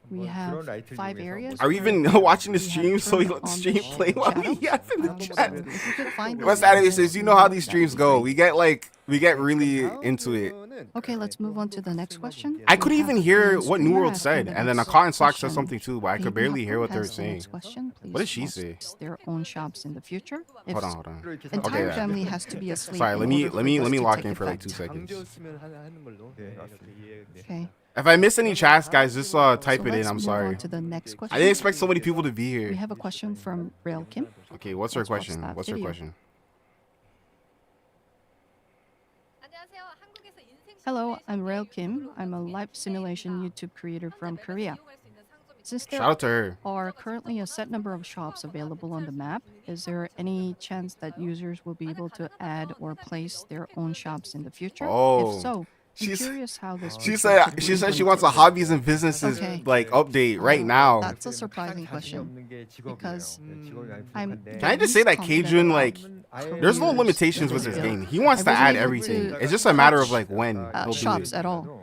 we have 5 areas. Are we even where watching the we have stream so we turned let the on stream play while we shadows. have in the So chat? if you could find West those Anime areas, says, you know how these that would streams be go. great. We get like we get really into it. Okay, let's move on to the next question. I We couldn't have even a hear Korean what New streamer World asking said, the and then a next Cotton Sock said question. something too, but I could Baby barely hear what they were has the saying. next question. Please What did she must say? their own shops in the future. If Hold on. entire Okay, family has to be asleep. Sorry, in let me order let for me this let me to lock take in for like effect. 2 seconds. Okay. If I miss any chats, guys, just type So it in. let's I'm move sorry. on to the next question. I didn't expect so many people to be We here. have a question from Rail Kim. Okay, what's her Let's watch question? that What's her video. question? Hello, I'm Rail Kim. I'm a life simulation YouTube creator from Korea. Since there Shout out to her. are currently a set number of shops available on the map, is there any chance that users will be able to add or place their own shops in the future? Oh. If so, I'm She's- curious how this She feature said could she be said she wants a implemented. hobbies and businesses Okay. like update right now. That's a surprising question because I'm Can I just say that Cajun, like, there's no limitations with this game. He wants to I wasn't add able everything. to It's just a matter of touch, like when he'll do shops it. at all.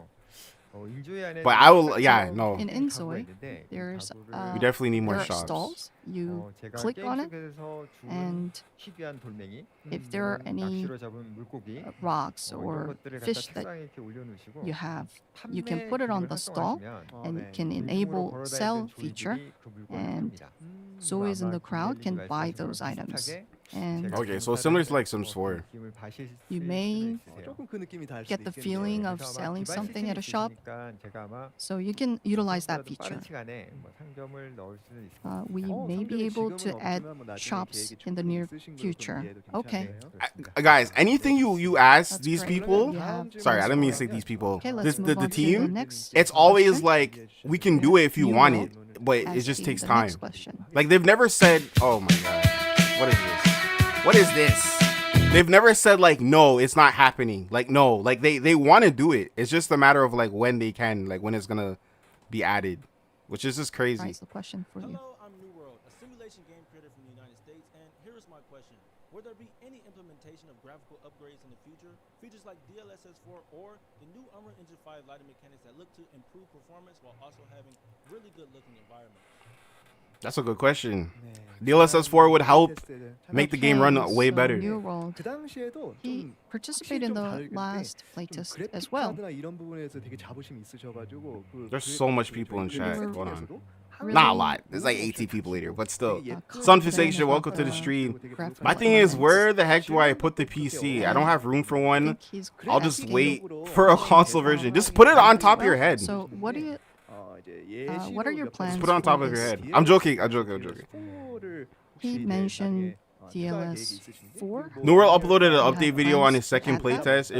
But I will, yeah, no. In inZOI, there's We definitely need more there are shops. stalls. You click on it, and if there are any rocks or fish that you have, you can put it on the stall, and it can enable sell feature, and Zoe's in the crowd can buy those items. And Okay, so similar to like Sims 4. you may get the feeling of selling something at a shop, so you can utilize that feature. We may be able to add shops in the near future. Okay. Guys, anything you ask That's these great. people, We have sorry, I didn't mean to say Zoe. these people. Okay, let's This move the on to the team. next It's always question. like we can do it if you New want World it, but it just asking takes the time. next question. Like they've never said, "Oh my god, what is this? What is this?" They've never said like, "No, it's not happening." Like no, like they want to do it. It's just a matter of like when they can, like when it's gonna be added, which is just crazy. Rise the question for you. Hello, I'm New World, a simulation game creator from the United States, and here is my question. Will there be any implementation of graphical upgrades in the future? Features like DLSS4 or the new Unreal Engine 5 lighting mechanics that look to improve performance while also having really good looking environments? That's a good question. DLSS4 would help make the game run way so better. New World, he participated in the last playtest as well. There's so much people in chat. We're Hold on. really Not a lot. There's like 18 people here, but still. confident Sun Fixation, about welcome to the the stream. graphical My thing is, elements. where the heck do I put the PC? I don't have room for I one. think he's I'll just asking- wait for a console version. Just put it on top of your head. Just So what do you? What are your plans? put it on for top of your this? head. I'm joking. I'm joking. I'm joking. He mentioned DLS4. New World uploaded an have update video on plans his second to add that? playtest.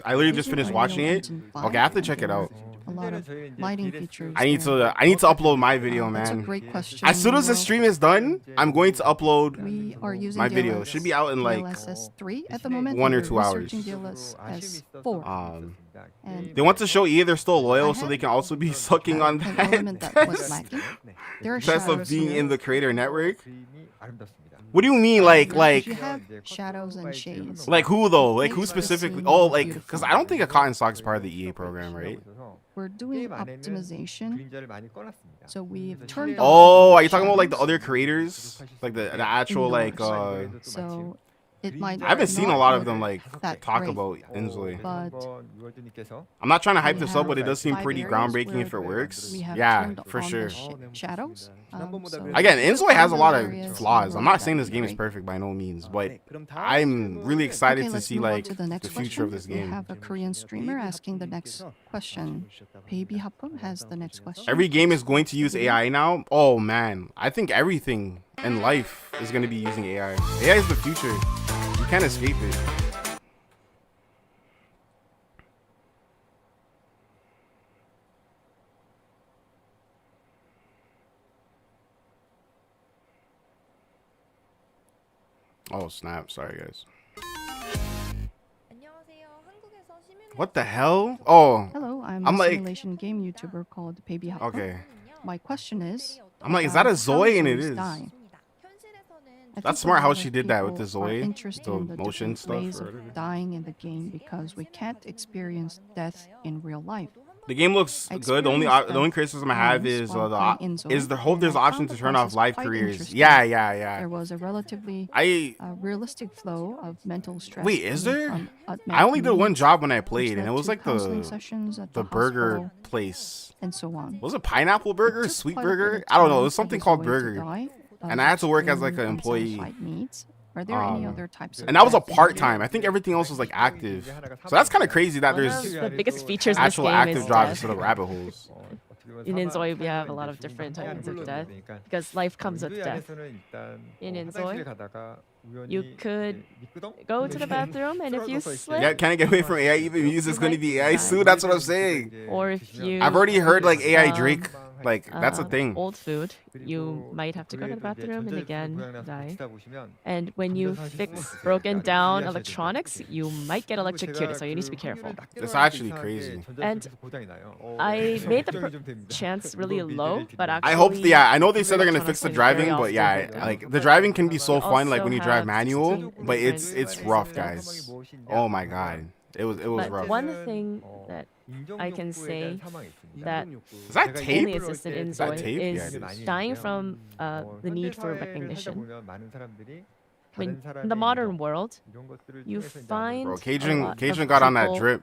I literally just finished watching it. Okay, I have to check it out. A lot of lighting features. I need there. to upload my video, That's a man. great question. As soon as the Will. stream is done, I'm going to upload We are using my video. DLS Should be out in like DLSS3 at the moment. 1 or We're 2 hours. researching DLSS4. And They want to show they're still loyal, so they can also be sucking on an that element that was test lacking. There are test of shadows being here. in the creator network. What do you mean, like You have shadows and shades. like who though? Like who Makes the specifically? scene Oh, look like beautiful. because I don't think a cotton sock is part of the EA program, right? We're doing optimization, so we've turned Oh, off are you talking about like the shadows. other creators, like the actual like? So it might. I haven't seen a not lot of look them like that talk great, about inZOI. But I'm not trying to hype we this up, but it have does seem 5 pretty areas groundbreaking where if it works. we have Yeah, turned for on sure. the shadows. So Again, inZOI has a lot of areas flaws. I'm not saying that this game is great. perfect by no means, but I'm really excited Okay, to let's see move on like to the next the future of question. this We game. have a Korean streamer asking the next question. Baby Hapum has the next question. Every game is going to use AI now. Oh man, I think everything in life is going to be using AI. AI is the future. You can't escape it. Oh snap! Sorry guys. What the hell? Oh, Hello, I'm I'm a like- simulation game YouTuber called Baby Hapum. okay. My question is, I'm like, is that a how Zoe? And it Zoes is. die? I That's think smart a how lot she of did that with the people are Zoe, interested the in the motion different ways stuff. of dying in the game because we can't experience death in real life. The game looks good. The only criticism I have is the hope there's an option to turn off live careers. Yeah. There was a relatively realistic flow of mental stress. Wait, is there? I only did one job when I played, and it was like the burger place. And so on. Was it pineapple burger, sweet burger? I don't know. It was something called burger, and I had to work as like an employee. Are there any other types of and that was a part-time. I think everything else was like active. So that's kind of crazy that there's the biggest features actual in this game active is jobs death. instead of rabbit holes. In inZOI, we have a lot of different types of death because life comes with death. In inZOI, you could go to the bathroom, and if you slip, Yeah, can I get away from AI? Even music is going to be AI soon. That's what I'm saying. or if you I've already heard like AI Drake. Like that's a thing. old food, you might have to go to the bathroom and again die. And when you fix broken down electronics, you might get electrocuted, so you need to be careful. It's actually crazy. And I made the chance really low, but actually, I hope. Yeah, I know they said they're gonna fix the electronics driving, but yeah, very like the driving can be so fun. Like when you drive also manual, have but it's different rough, deaths. guys. Oh my god, it was But rough. one thing that I can say that Is that tape? only assisted in Is that Zoe tape? Yeah, is it is. dying from the need for recognition. When in the modern world, you find Bro, a Cajun lot Cajun of got on that people drip.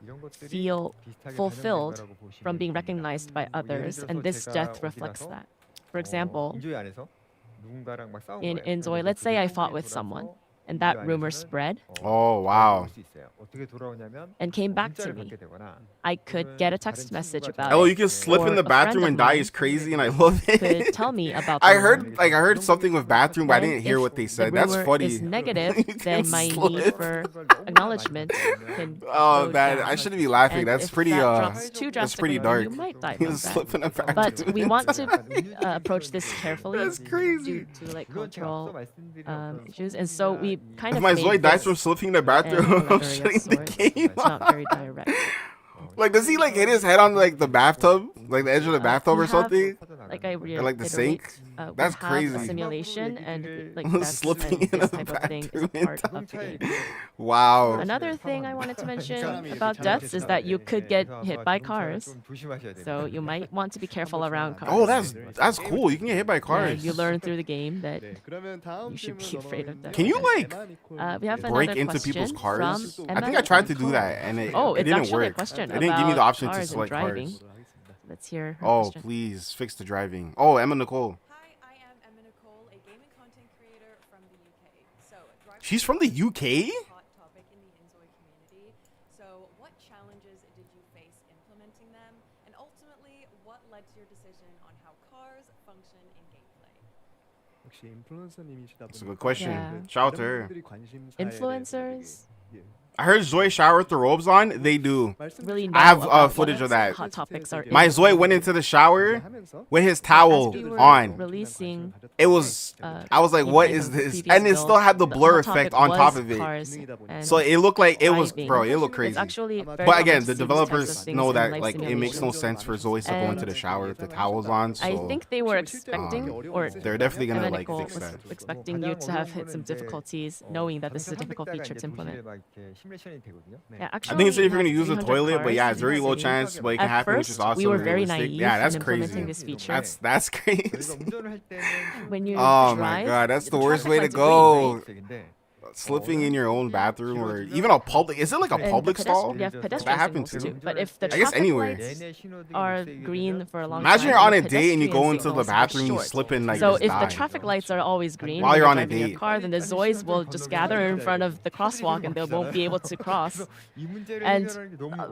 feel fulfilled from being recognized by others, and this death reflects that. For example, in inZOI, let's say I fought with someone, and that rumor spread Oh wow. and came back to me. I could get a text message about Oh, it. you can slip or in the a friend bathroom of and die mine is crazy, and I love could it. tell me about I the heard rumor. something with bathroom, but I Then didn't hear if what they the said. That's rumor funny. is negative, You then can my need slip. for acknowledgement can Oh go man, down. I shouldn't be laughing. And That's if pretty that drops too that's pretty drastically, dark. you might die You from slip that. in a bathroom. But we want to approach this carefully That's crazy. due to like cultural issues, and so we kind If of my made Zoe dies this from slipping in the an bathroom, I'm allegory of shutting the sorts. game. It's not very direct. Like, does he like hit his head on like the bathtub, like the edge of the bathtub We or have, something? Like I Or like the reiterate, sink? we That's have crazy. a simulation and like that's, Slipping and in this a type of thing is bathroom part of the game. Wow. Another thing I wanted to mention about deaths is that you could get hit by cars, so you might want to be careful around cars. Oh, that's cool. You can get hit by Yeah, cars. you learn through the game that you should be afraid of death. Can you like We have break another into people's question cars? from I think Emma I tried to do Nicole. that and it Oh, it's didn't actually a work. question It didn't give me the about option to cars and select driving. cars. Let's hear her Oh, question. please fix the driving. Oh, Emma Nicole. Hi, I am Emma Nicole, a gaming content creator from the UK. So, driving She's from the UK? hot topic in the inZOI community. So, what challenges did you face implementing them? And ultimately, what led to your decision on how cars function in gameplay? That's a good question. Yeah. Shout out to her. Influencers I heard Zoe shower with the robes on. They do. really know I have about footage what of that. hot topics are. My in Zoe went into the shower with his towel as we were on. releasing. It was. I was like, what is this? And it still had the blur effect on top of it. So it looked like it was, bro. It looked crazy. It's actually very But again, common to the see these types of developers things know in that live like it makes no simulation. sense for Zoe to go into the shower with the towels on. So I think they were expecting, or they're definitely gonna Emma like Nicole fix was that. expecting you to have hit some difficulties, knowing that this is a difficult feature to implement. Yeah, I actually, think it's if we you're gonna have use a 300 toilet, but yeah, cars it's very in low the chance, city. but it can At happen, which is first, awesome. we were and very realistic. naive Yeah, that's in implementing crazy. this feature. That's crazy. When you Oh drive, my god, that's the the worst traffic way to lights go. green, right? Slipping in your own bathroom or even a public. Is it like a And public the stall? You have pedestrian That happens signals too. too. But if the I guess traffic anywhere. lights are green for a long Imagine time, you're on a the date and you go pedestrian into the signals are bathroom, you short. slip in like So just if die. the traffic lights are always green While when you're on a driving your date. car, then the Zois will just gather in front of the crosswalk and they won't be able to cross. And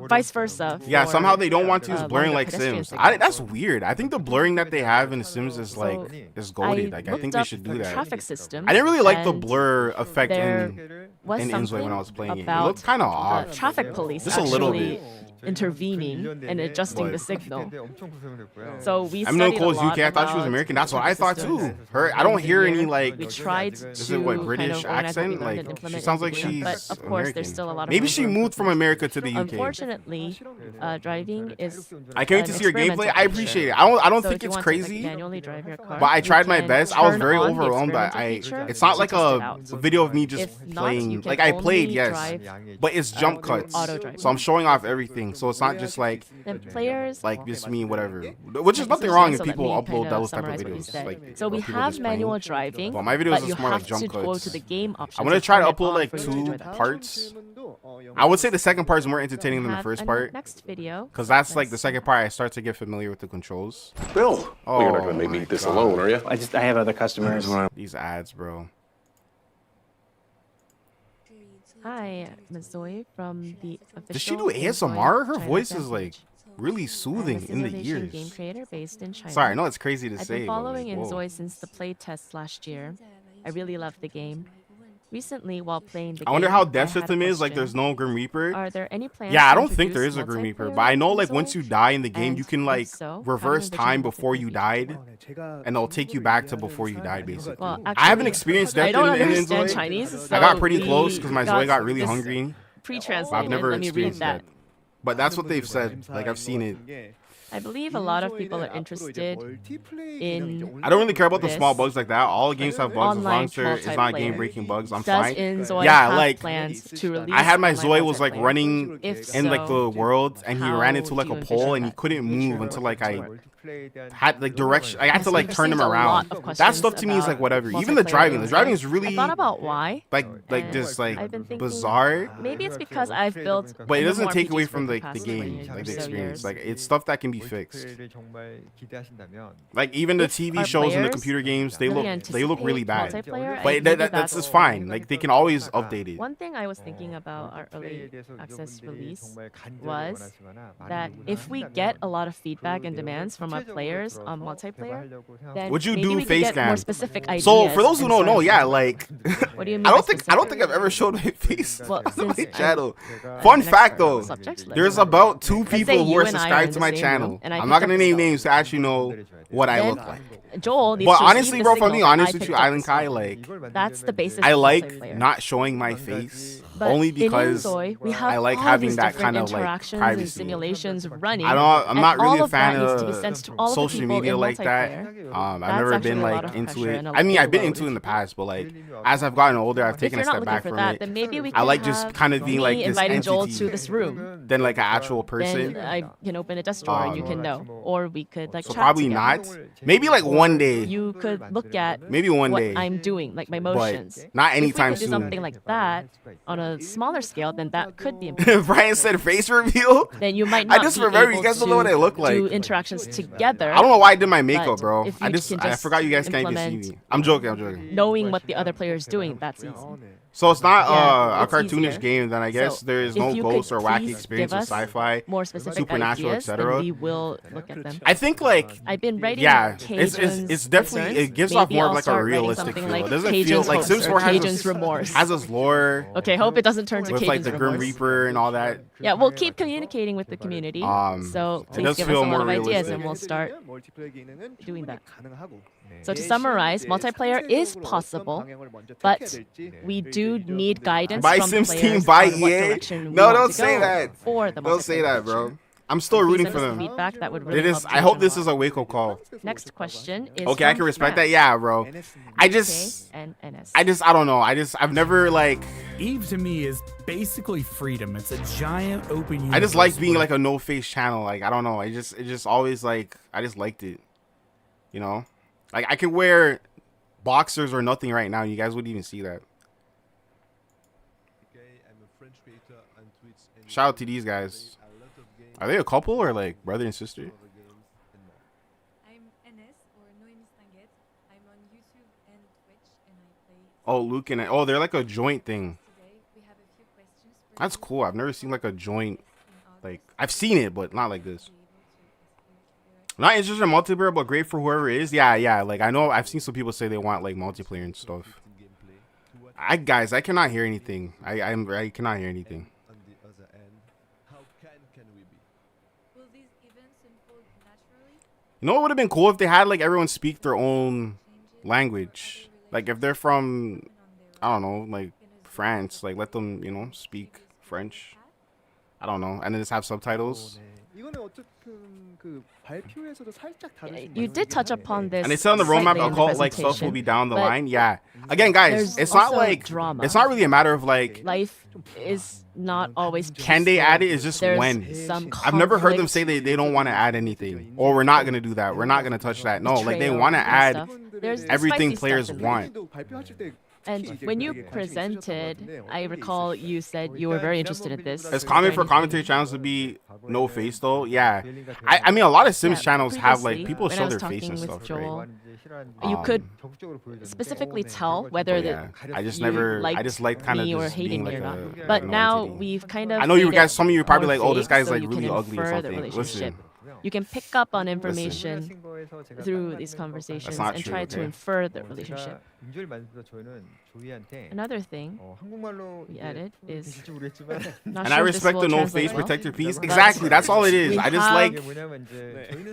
vice versa. Yeah, for, somehow they don't want to use blurring longer like pedestrian Sims. signals. That's weird. I think the blurring that they have in the Sims is like So is goated. Like I looked think they up should do the that. traffic system, I didn't really like the and blur effect there in was inZOI when something I was playing it. It about looked kind of off. traffic police Just a little actually bit. intervening and adjusting the But- signal. So we I'm no studied a Cole's lot UK. I thought she was about American. That's what I thought too. systems Her, I don't hear any like. we tried to Is it what British kind of organize what we accent? learned Like and implement she sounds into like the game. she's But of course, American. there's still a lot of Maybe room she for moved from America to the UK. Unfortunately, driving is. I can't wait an to see your gameplay. I experimental appreciate feature. it. I don't So think if you it's want to, like, crazy. manually drive your car, But I you tried my can best. I was turn very on the overwhelmed that experimental feature it's not like to test it a out. video of me just If not, playing. you can Like I played, only yes, drive, but it's jump cuts. auto driving. So I'm showing off everything. everything. So it's not just like then players just me, whatever. Which is nothing wrong if people upload those type of videos. Like, so we people have just manual playing. driving, But my videos but you is more have like jump to go cuts. to the game options. I'm gonna and try to turn it upload on like for you to enjoy 2 that. parts. I would say the second part is more entertaining than the Have first part. Next video. Because that's like the second part I start to get familiar with the controls. Bill, Oh, you're not gonna make me eat this alone, are you? I have other customers. These ads, bro. Hi, inZOI from the official. Does she do inZOI ASMR? Her China voice fan is like page. really I'm a soothing in the simulation game ears. creator based in China. Sorry, I know it's crazy to I've say. been but following like, whoa. inZOI since the play test last year. I really love the game. Recently, while playing the I wonder game, how Death I had a System is. Like, question. there's no Grim Reaper. Are there any plans Yeah, I to don't think there introduce is a Grim Reaper, multiplayer but I know in like once inZOI? you die in the game, you And can if like so, how do you reverse envision time the before you different died, and they'll take you back to before you died, basically. Well, I haven't actually, experienced I death don't in understand inZOI. Chinese, I got so pretty we close because my Zoe got really this hungry. Pre-translated. I've never Let me read experienced that. that. But that's what they've said. Like, I've seen it. I believe a lot of people are interested in. I don't really care about the small this. bugs like that. All games have bugs as long Online as it's not multiplayer. game-breaking bugs. I'm Does fine. inZOI Yeah, have like plans to release I had my online Zoe was like multiplayer? running If in like so, the world, and he ran into how like do a you pole, envision and he that? couldn't move until like I had like direction. I had to Yes, like we've turn him received a around. lot of That questions stuff to me is like about whatever. Even the multiplayer driving. The games. driving is I really thought about why. like and just I've like been thinking bizarre. Maybe it's because I've built. But it doesn't MMORPGs take away for from the like the past 20 game, or like the so experience. years. Like it's stuff that can be fixed. Like even the If TV our shows and the players computer games, they really look really anticipate bad. multiplayer, I But think that's just fine. Like they can always update it. One thing I was thinking about our early access release was that if we get a lot of feedback and demands from our players on multiplayer, then Would you maybe do we could face get more cam? specific ideas. So for those who and don't know, start yeah, doing like that. What do you mean? I by don't think specific? I've ever showed my face Well, on since my I'm channel. the Fun next fact though, subject, let there's me know. about 2 Let's say people who you are and I subscribed in to the my same channel. room, and I I'm pick not up gonna the name cell. names to actually know what I Then look like. Joel needs But to honestly, receive bro, the if I'm being signal that honest I with picked you, up the Island Kai, cell. like That's the basis. I of like multiplayer. not showing my face But only in because inZOI, we have I like all having these that different kind of like interactions and privacy. simulations running. I'm and not really all a of fan that needs to be sent to all of of the social people media in like that. multiplayer. I've That's never actually been a lot like of into pressure it. and a I mean, I've been load. into it in the past, but like as I've gotten older, I've If taken you're a not step looking back for from that, it. then maybe we I can like just have kind of being me like this inviting Joel entity to this room. than like an actual person. Then I can open a desk drawer and you can know, or we could like So chat probably together. not. Maybe like one day. You could look at Maybe one what day. I'm doing, like my motions. not If we anytime could do soon. something like that on a smaller scale, then that could be important. Brian said face reveal. Then you might I not just be remember able you guys don't know what to I look like. do interactions together. I don't know why I did my makeup, But bro. if I you just can I just forgot you guys can't even see implement me. I'm joking. knowing what the other player is doing, that's easy. So it's not Yeah, a it's cartoonish easier. game, then I guess So there's if no you ghosts could or wacky please experience give with us sci-fi, more specific supernatural, ideas, then etc. we will look at them. I think like I've been writing yeah, Cajun's it's definitely concerns. it gives off Maybe more I'll of like a start writing realistic something feel. like It doesn't Cajun's feel like hopes Sims or 4 has Cajun's this, remorse. has this lore Okay, hope it doesn't turn to with Cajun's like the Grim remorse. Reaper and all that. Yeah, we'll keep communicating with the community. So it please does give us feel a lot more of ideas realistic. and we'll start doing that. So to summarize, multiplayer is possible, but we do need guidance Buy from Sims the Team, players buy on what EA. direction we No, want don't to say go that. for the Don't say multiplayer that, feature. bro. I'm still Please rooting send for us them. feedback, that would really It is. help I hope Cajun this a is lot. a wake-up call. Next question is Okay, I from can respect that. Fran. Yeah, bro. I just I don't know. I've never like. Eve to me is basically freedom. It's a giant open universe. I just like being like a no-face channel. Like I don't know. It just always like I just liked it. You know, like I could wear boxers or nothing right now. And you guys wouldn't even see that. Shout out to these guys. Are they a couple or like brother and sister? I'm Enes or Noemi Stanget. I'm on YouTube and Twitch and I play. Oh, Luke and oh, they're like a joint thing. Today we have a few questions for That's you. cool. I've never seen like a joint. In Like August, I've seen it, but not like this. be able to explain to Not interested in multiplayer, but great for whoever it is. Yeah. Like I know I've seen some people say they want like multiplayer and stuff. I cannot hear anything. I cannot hear anything. Will these events unfold naturally? You know what would have been cool if they had like everyone speak their own language. Like if they're from I don't know, like France, like let them, speak French. I don't know, and then just have subtitles. You did touch upon this. And they said on the roadmap slightly in occult like stuff will presentation, be down the but line. Yeah. Again, guys, there's it's not also like drama. it's not really a matter of like Life is not always can they peaceful. add it. It's just There's when. some I've never heard them conflict, say they don't want to add anything or we're not gonna do that. We're not gonna touch that. No, like they betrayal want to and add stuff. There's everything spicy players stuff in there. want. And when you presented, I recall you said you were very interested in this. It's common for commentary channels to be no face though. Yeah, I mean a lot of Sims channels have like Previously, people when I show was their face talking and with stuff, Joel, right? You could specifically tell whether Yeah, I just you never. liked I just like kind of me or just hated being me like or not. a. But an now entity. we've kind of. I know you made guys. it Some of you are probably more like, "Oh, this fake, guy's so like you really can ugly or infer the something." relationship. Listen, You can pick up on information through these conversations not and true, try to okay? infer the relationship. Another thing we added is not and sure I if this respect will the no translate face well, protector piece. but Exactly, that's all it is. we I just have, like, you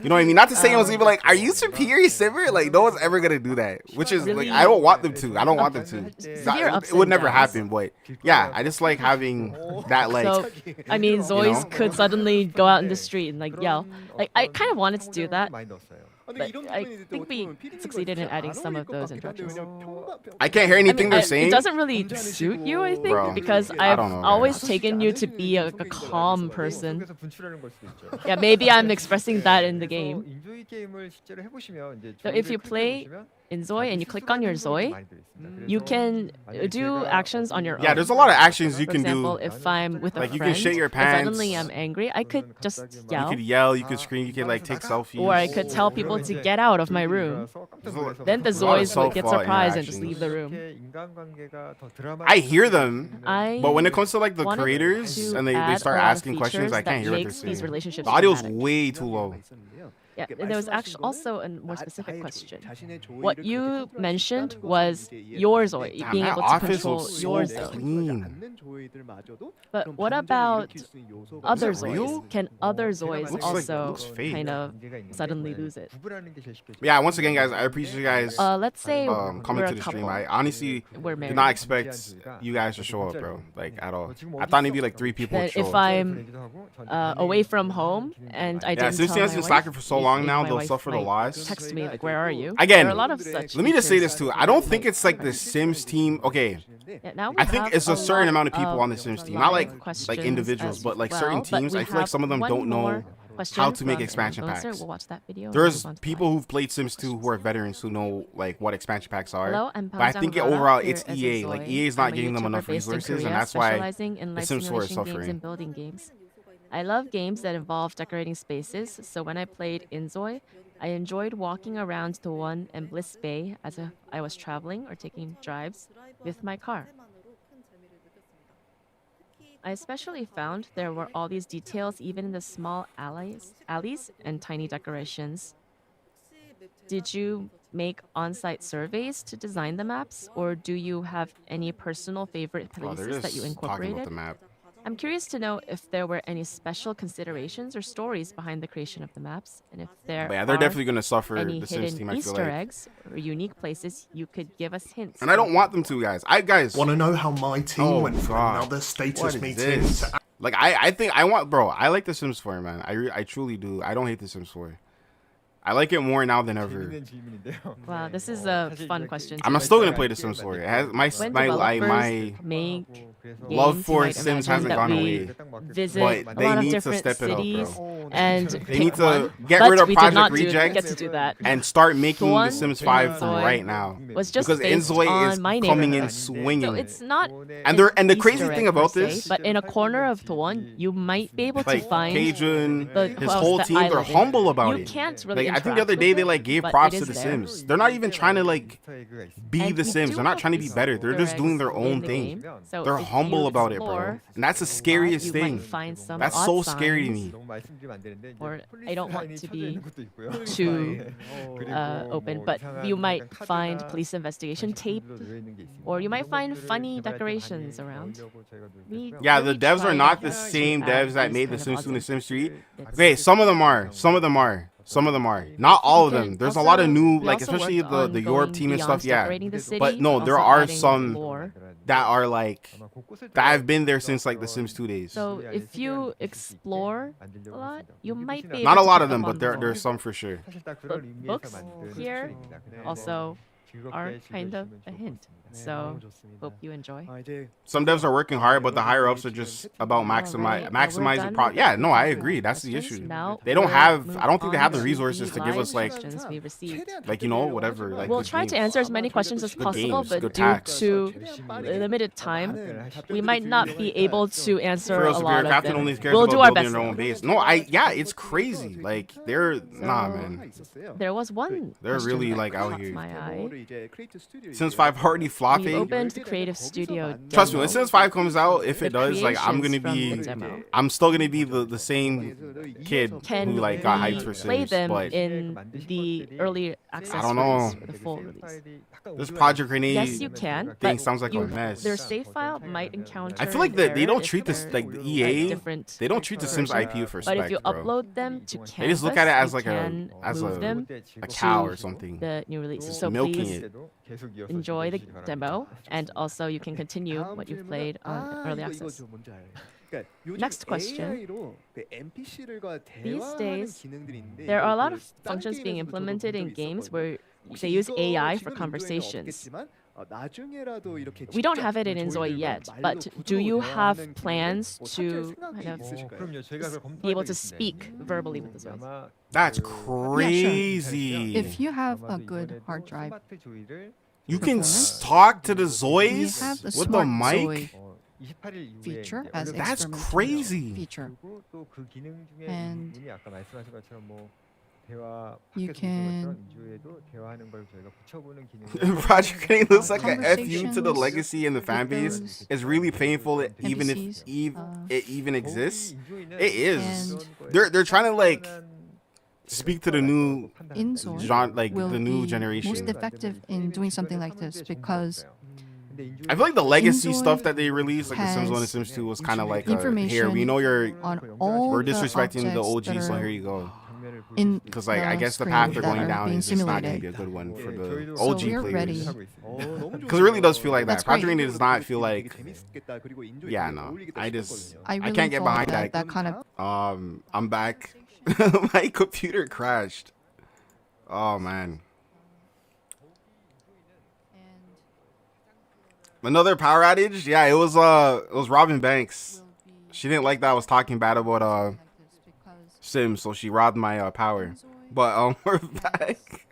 know what I mean. Not to say anyone's even like, "Are you superior simmer?" Like no one's ever gonna do that. Which is Really like, I don't want them to. I don't want them to. severe ups It would and never downs. happen. But yeah, I just like having that like. So, I mean, Zois know? could suddenly go out in the street and like yell. Like I kind of wanted to do that, but I think we succeeded in adding some of those interactions. I can't hear anything they're saying. It doesn't really suit you, I think, Bro, because I I've don't know, always guys. taken you to be a calm person. Yeah, maybe I'm expressing that in the game. So if you play inZOI and you click on your Zoi, you can do actions on your own. Yeah, there's a lot of actions you For can example, do. if I'm with a Like, friend, you can shit your if suddenly pants. I'm angry, I could just You yell, could yell, you could scream, you could like take selfies. or I could tell people to get out of my room. Then the There's a lot of Zois would get self-thought surprised and just interactions. leave the room. I hear them, I but when it comes to like the wanted creators to and they add start a lot of asking questions, features I can't that hear what they're makes these saying. relationships The audio's dramatic. way too low. Yeah, and there was actually also a more specific question. What you mentioned was your Zoi, Damn, being that able to office control looks your so Zoi. clean. But what about other Is it real? Zois? Can other Zois also looks fake. kind of suddenly lose it? Yeah, once again, guys, I appreciate you guys Let's say coming we're to a the couple. stream. I honestly We're did married. not expect you guys to show up, bro. Like at all. I thought it'd be like 3 people. Then would show if up. I'm away from home and I Yeah, didn't since tell he has my been wife, slacking for so long maybe now, my they'll wife suffer the might loss. Text me like, "Where are you?" Again, there are a lot of such. Let me just say features. this too. I don't think it's like the Sims team. Okay, Yeah, now we I think have it's a certain lot amount of people of on the Sims team, not live like individuals, questions but like as certain well, but teams. we I feel like some of them have don't one know more question how to make from expansion an influencer. packs. We'll watch that video and There's move on to people that. who've played Sims 2 who are veterans who know like what expansion packs are. Hello, I'm But I think Paljang Rara, overall here it's as EA. a Like Zoe. EA is I'm not a giving them YouTuber enough based in resources, and Korea, that's why specializing in the life Sims 4 is simulation games suffering. and building games. I love games that involve decorating spaces, so when I played inZOI, I enjoyed walking around the one and Bliss Bay as if I was traveling or taking drives with my car. I especially found there were all these details even in the small alleys and tiny decorations. Did you make on-site surveys to design the maps, or do you have any personal favorite Oh, they're places that you just talking about incorporated? the map. I'm curious to know if there were any special considerations or stories behind the creation of the maps, and if there But yeah, they're are definitely gonna suffer any the Sims hidden team. I feel Easter like, eggs or unique places you could give us hints. and I don't want them to, guys. Guys. Want to know how my team Oh, went from God. another What status is meeting this? to Like I think I want, bro. I like the Sims 4, man. I truly do. I don't hate the Sims 4. I like it more now than ever. Wow, this is a fun question. I'm still gonna play the Sims 4. It has When my developers make love games, for you might Sims imagine hasn't that gone we away. visit But a they lot of need to different step it up, cities bro. and They pick need to one. get But rid of we did Project not Reject get to do that. and start making The the one Sims in 5 from inZOI right now. was just Because based inZOI is on my coming in neighborhood. swinging. So it's not And the an crazy Easter thing egg about per se, this, but in a corner of Toon, you might be able to like find Cajun, the his house whole that team, I they're live in. humble about You it. can't really Like I think the interact other day with they it, like gave but it props is to the there. Sims. They're not even trying to like be And the we Sims. do They're not have trying to be Easter better. They're just doing their eggs own in the thing. game. So They're if humble you about it, bro. explore And that's the a lot, scariest you thing. might find some That's odd so scary to signs, me. or I don't want to be too open, but you might find police investigation tape, or you might find funny decorations around. We Yeah, the really devs are tried not the to same add devs that these made the kind of Sims odds 2 and the and Sims 3. bits. Okay, some of them are. Some of them are. Some of them are. Not all of You them. can There's a lot of also- new, we like, also especially worked on the Europe going team and stuff, beyond yeah. decorating the city, But no, there also are adding some lore. that are like that have been there since like the Sims 2 days. So if you explore a lot, you might be Not able a to lot pick of them, up but on there's lore. some for sure. But books here also are kind of a hint. So hope you enjoy. Some devs are working hard, but the higher ups are just about maximizing. Yeah, no, I agree. That's the issue. Now They don't we'll have. move I don't think they on have the to resources to give live us like questions we received. whatever. Like We'll good try to games. answer as many questions as Good possible, games, but good due tax. to limited time, we might not be able to answer For a real, Superior lot of Captain them. only cares We'll about do our building best. their own though. base. No, it's crazy. Like they're nah, man. There was one. They're question really that like out caught here. My eye. Sims 5 already We flopping. opened the creative studio. Trust me, when demo. Sims 5 comes out, if it The does, like I'm gonna creations be, from the demo. I'm still gonna be the same kid Can who like got we hyped for play Sims. them But in the early access don't know. release or the full release? this Project Grenade Yes, you can. thing But sounds like a you, mess. their save file might encounter. I feel like an that they error don't if treat this they're, like the EA. different They don't treat the Sims version. IP for But if respect, you bro. upload them to Canvas, They just look at it as you like can move them a cow to or something. the new release. Just So milking please it. enjoy the demo, and also you can continue what you've played on early access. Next question. These days, there are a lot of functions being implemented in games where they use AI for conversations. We don't have it in inZOI yet, but do you have plans to kind of be able to speak verbally with the voice? That's crazy. If you have a good hard drive, You can performance, talk to the we Zoids have the with the smart mic. Zoe feature as That's experimental crazy. feature. And you can Project Grenade looks like a FU to the Conversations legacy and the fan base. those It's really painful, even if NPCs, it even exists. It is. and They're trying to like speak to the new inZOI genre, like will the new be generation. most effective in doing something like this because I feel like the legacy inZOI stuff that they released, like the Sims 1 and has Sims 2, was kind of like here. information We know you're on all we're the disrespecting the objects OG, that so are here you go. in Because like I the guess the screen path they're that going are down being is just not going to simulated. be a good one for the So OG we're players. ready. Because it really does feel like that. That's Project great. Grenade does not feel like. Yeah, no. I really can't get thought behind that. that kind of I'm back. My computer crashed. Oh man. Another power outage? Yeah, it was Robin Banks. She didn't like that I was talking bad about Sims, so she robbed my power. But we're back.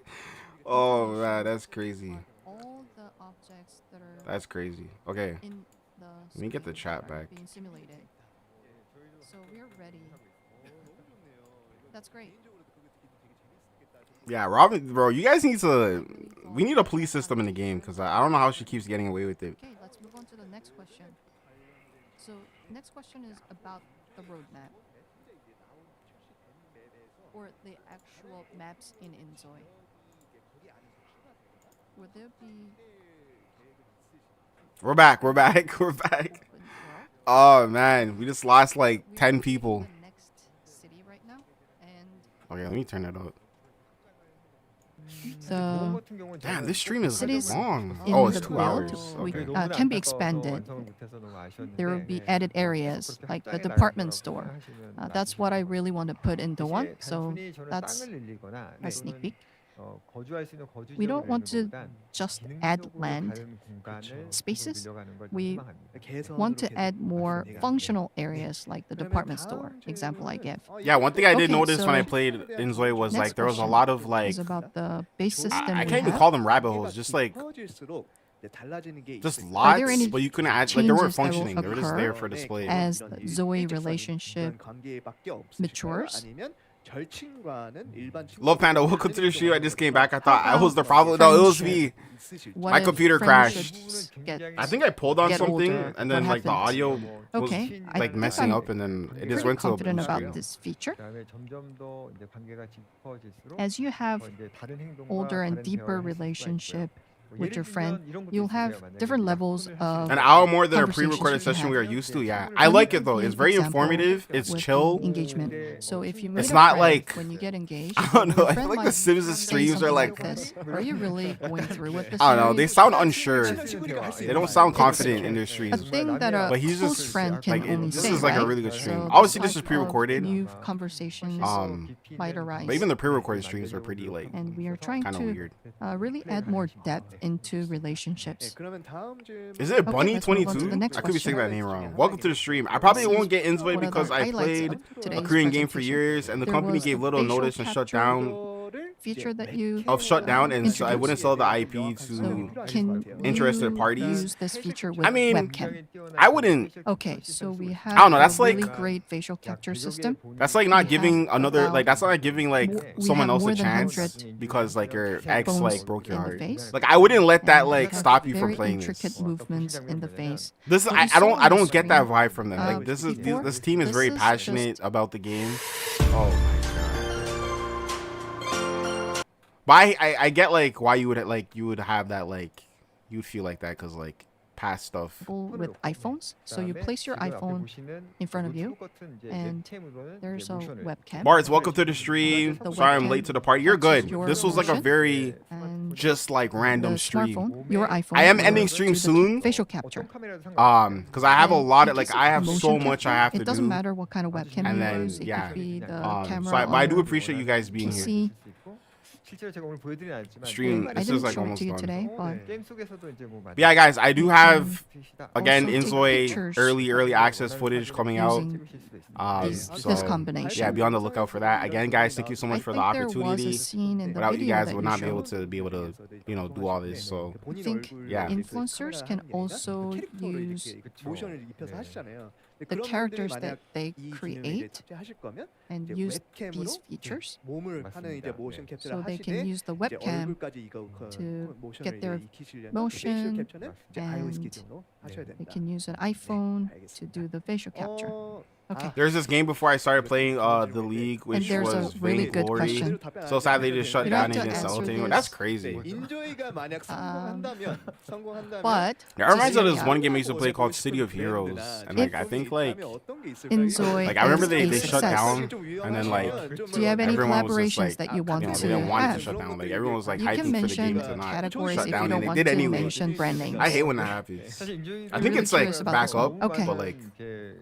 Oh man, that's crazy. all the objects that are That's crazy. Okay. in the Let me get the screen chat are back. being simulated. So we're ready. That's great. Yeah, Robin, bro, you guys need to. We need a police system in the game because I don't know how she keeps getting away with it. Okay, let's move on to the next question. So next question is about the roadmap. Or the actual maps in inZOI. Would there be We're back. We're back. We're back. open world? Oh man, we just lost like We are 10 in people. the next city right now, and Okay, let me turn that up. the Damn, this stream is cities long. in Oh, it's the 2 build hours. we, Okay. can be expanded. There will be added areas like the department store. That's what I really want to put into one. So that's a sneak peek. We don't want to just add land spaces. We want to add more functional areas like the department store, example I give. Yeah, one thing I did Okay, notice when I so played inZOI was next like there was a question lot of like is about the base system I we can't even have. call them rabbit holes, just like just Are lots, there any but you couldn't add like they weren't changes that will functioning. They were just occur there for display. as Zoe relationship matures? Love Panda, welcome to the stream. I just came back. I thought I was the about problem. No, it was me. friendship? My What if computer friendships crashed. get- I think I pulled on get something, older? and then What like the happens? audio was Okay, I like think messing I'm up, and then it just pretty went to a blue confident screen. about this feature. As you have older and deeper relationship with your friend, you'll have different levels of an hour more than a conversations pre-recorded you can session we are have. used to. Yeah, I like it though. It's very Example informative. It's with chill. the engagement. So if you meet It's a not friend, like when you get engaged, I don't know. your I friend feel like might the Sims say streams are something like this. Are you really going through with this? I don't know. They series? sound unsure. They don't sound confident in their A streams. thing that a But he's close just friend can like only this say, is like right? a really good stream. So Obviously, this is type of pre-recorded. New conversations might arise. But even the pre-recorded streams are pretty like and we are trying kind of to weird. really add more depth into relationships. Is it Okay, Bunny let's move on to 22? the next I could be saying question. that name wrong. Welcome to the stream. I probably This is won't get inZOI one of the because I highlights played of a today's Korean game for presentation. years, and the There company was gave a little facial notice and shut capture down feature that you of shut down, and so I introduced. wouldn't sell the IP So to can interested you parties. use this feature with I mean, webcam? I wouldn't. Okay, so we have I don't know, that's a really like- great facial capture system. That's like not We giving have another about like that's not like giving like we someone have else a more than chance 100 because like your ex bones like broke your in the heart. face. Like I wouldn't let that And we like have stop you from very playing intricate this. movements in the face. This What I, we I don't saw I on the don't get that screen, vibe from them. Like before, this team is this very is passionate just- about the game. Oh my god. But I get like why you would have that like you'd feel like that because like past stuff. With iPhones. So you place your iPhone in front of you, and there's a webcam. Bart's welcome to the stream. The Sorry I'm webcam late to the party. You're catches good. your This was like a motion, very and just like the random stream. smartphone, your iPhone. I am will ending do stream the soon. Facial capture. Because I have a And lot in of like case I have motion so much I capture, have to It doesn't do. matter what kind of webcam And you then, use. It yeah. could be the So camera but I do on appreciate you guys being here. PC. Stream. I This didn't is like show it almost to you done. today, but Yeah, guys, I do have again also take inZOI pictures early access footage coming out. using So this combination. yeah, be on the lookout for that. Again, guys, thank you so much I for the think there was a opportunity. scene in the Without you video guys, that would you not be showed. able to do all this. So I think Yeah. influencers can also use the characters that they create and use these features. So they can use the webcam to get their motion, and they can use an iPhone to do the facial capture. Okay. there's this game before I started playing the league, which there's a was really good Vainglory. question. So sad they just shut You down don't and have to didn't sell it to answer anyone. this. That's crazy. But It reminds me of this yeah, one game I used to play called City of Heroes, and like I think like inZOI like I remember is they a shut success. down, and then like Do you have any everyone was just, collaborations like, that you want they to didn't want it to have? shut down. Like everyone was like You can hyping for the mention game to not categories shut if down, you don't and they want did to anyway. mention brand names. I hate when that happens. I think really it's like curious about back this one. up, Okay. but like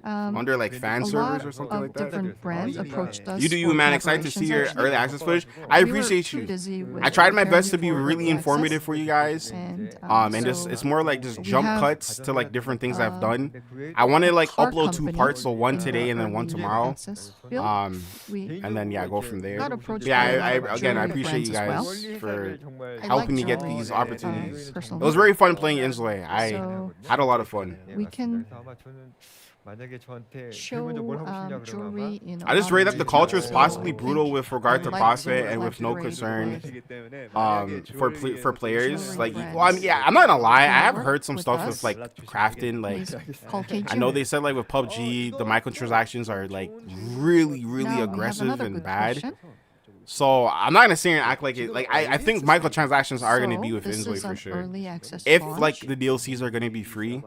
Um, under like fan a servers lot or something of like that. different brands approached us. You do you, for man. Excited to see collaborations, your actually. early access footage. I We were appreciate too you. busy with I tried my preparing best to be for really early informative access, for you guys. and And so it's more like just we jump have, cuts to like different things I've done. I a want to like car upload 2 company parts, so one in today the and then one early tomorrow. access build. We and then go from there. got approached Yeah, by a lot of again I jewelry appreciate you brands guys as for I helping me like get jewelry, these opportunities. It personally. was very fun playing inZOI. I So had a lot of fun. we can show jewelry in I just a read lot that the of culture is ways. possibly So brutal with regard to I'd like profit to and with no collaborate concern with for players. jewelry Like, brands. well, I mean, yeah, I'm not gonna lie. I have Work heard some with stuff us. with like crafting. Like, Please call KG. I know they said like with PUBG, the microtransactions are like really Now we have aggressive another and good bad. question. So I'm not gonna sit here and act like it. Like I think microtransactions are gonna be with this inZOI is for an sure. early access If launch. like the DLCs are gonna be free,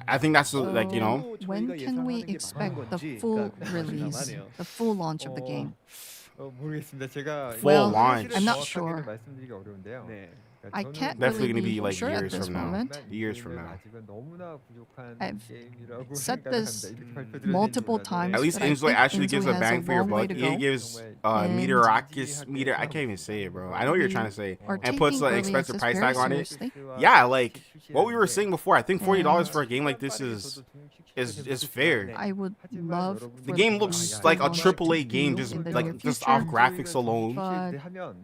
I think that's like, you know. When can we expect the full release, the full launch of the game? Full launch. I'm not sure. I can't Definitely really gonna be like sure at years this from now. moment. Years from now. I've said this multiple times. At least but I inZOI think actually gives inZOI a has bang for your long way buck. to go. It gives And meter. I can't even say it, bro. I know what you're trying to say. Are And puts taking an early expensive access price very tag on it. seriously. Yeah, like what we were saying before. I think $40 And for a game like this is fair. I would love The for game the looks like a launch to AAA game, be just in the like near just future, off graphics alone. but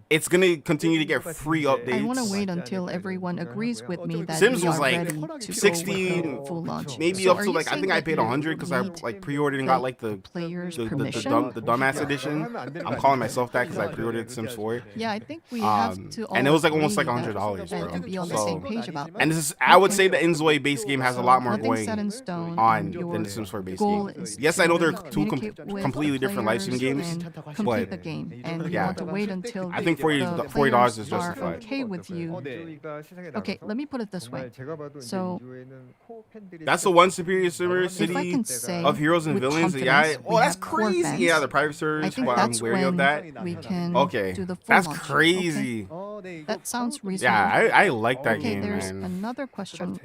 It's gonna continue to get free updates. I want to wait until everyone agrees with me that Sims we was are like ready to 60, go with the full launch. maybe So up are to you like I saying think I that paid you 100 because I need like pre-ordered and got like the players' the permission? dumbass edition. I'm calling myself that because I pre-ordered Sims 4. Yeah, I think we have to all And it was like almost like agree $100, that- bro. and be on the So- same page about And this is I would say the inZOI base game has a lot more Nothing's set in going stone. on Your than the Sims 4 base goal game. is Yes, to I know they're two communicate with completely different live stream players games, and complete but the game, and you yeah. want to wait until I think the $40 players is are justified. okay with you you. Okay, let me put it this way. So that's the one superior server if I city can say of heroes and with villains. confidence, Yeah, we that's have core crazy. fans, Yeah, the private I servers. think Well, that's I'm wary of when that. we can Okay, do the full that's launch. crazy. Okay. That sounds reasonable. Yeah, I like that Okay, game, there's man. another question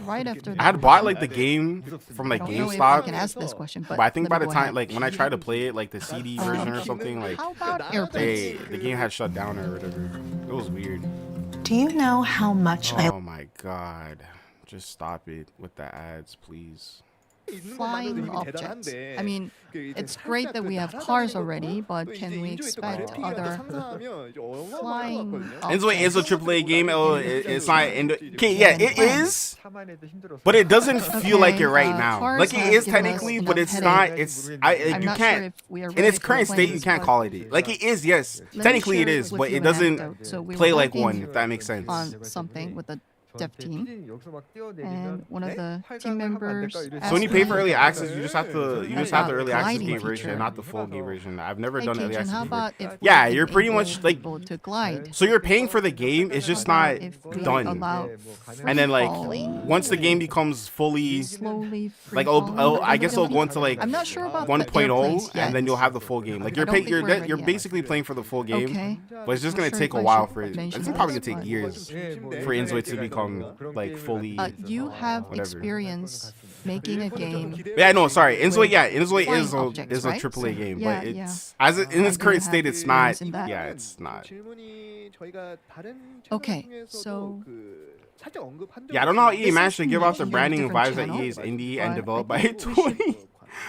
right after I that. had bought like the game from like I don't know if I GameStop, can ask this question, but I think by let me the go time, ahead. like when I tried to play it, like the CD version or something, like How about airplanes? the game had shut down or whatever. It was weird. Do you know how much Oh my god. Just stop it with the ads, please. Flying objects. I mean, it's great that we have cars already, but can we expect other flying inZOI is a objects? AAA game. It's not. Okay, yeah, it is. But it doesn't feel like it right now. cars Like it have is given us technically, enough but it's headache. not. It's I'm you not sure can't. if we are In ready its for current state, you planes, can't but call it it. Like it is, yes. let me Technically, it share is, with but you it an doesn't anecdote. So we were play like working one. If that makes sense. on something with a dev team, and one of the team members So when asked you pay for me, early access, you just have the early access gliding game version, feature. not the full game version. I've never "Hey, done early Cajun, access how game about version. if we Yeah, can you're pretty enable much like. people to glide? So you're paying for the game. It's just not If we done. allow And then like free-falling, once the game becomes fully slowly like free-falling I guess it'll go ability. into like I'm not sure about 1.0 the and then yet. you'll have the full game. Like I don't think we're ready you're yet. basically playing for the full game. Okay. But it's just Not gonna sure take if a I while should for it. mention It's probably this, gonna take but- years for inZOI to become like fully. You have Whatever. experience making a game. Yeah, no, sorry. inZOI, yeah, inZOI Flying is objects, a right? AAA game, Yeah, but it's yeah. as it, in its I do current have state, it's not. experience in that. Yeah, it's not. Okay, so Yeah, I don't know how EA This managed is to give off the mentioned in a branding and different vibes that channel, EA is indie and but developed I by think we should 20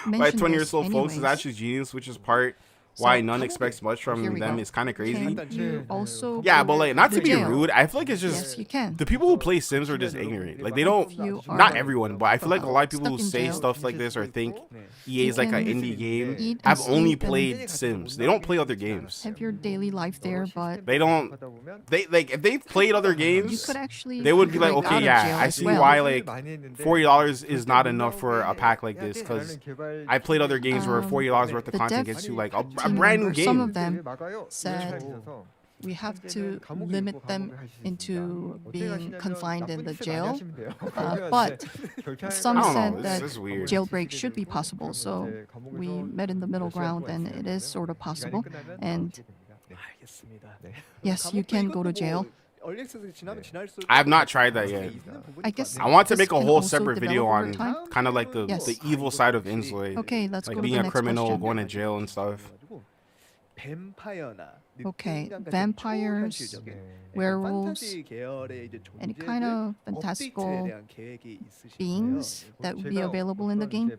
by mention 20 or this so folks is anyways. actually genius, which is part why So, none expects much here from we them. go. Is kind of crazy. Can you also Yeah, go but like not to to be jail? rude, I feel like it's Yes, just you can. the people who play Sims are just ignorant. Like they don't. You Not are everyone, but I feel like a lot of people who stuck in say jail. stuff like this or think EA You is like an can indie game eat and have only sleep and played Sims. They don't play other games. have your daily life there, but They don't. They like if they've played other you games, could actually they would be like, break out okay, of yeah, jail I as see well. why like $40 is not enough for a pack like this because I played other games where $40 worth of the content dev gets you like a team brand new members, some game. of them said we have to limit them into being confined in the jail, but some I don't said know, that this is weird. jailbreak should be possible. So we met in the middle ground, and it is sort of possible. And yes, you can go to jail. I have not tried that yet. I guess I want to this make a can whole also separate develop video over on time. kind of like Yes. the evil side of inZOI. Okay, let's Like go to being the a next criminal, question. going to jail and stuff. Okay, vampires, werewolves, any kind of fantastical beings that would be available in the game.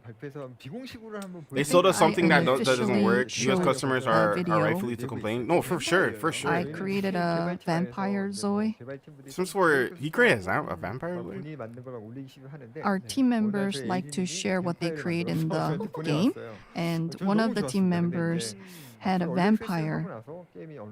They sold us something that doesn't unofficially work. US showed customers a are video. rightfully to complain. No, for sure, for sure. I created a vampire Zoe. Sims where he created a vampire. Our team members like to share what they create in the game, and one of the team members had a vampire,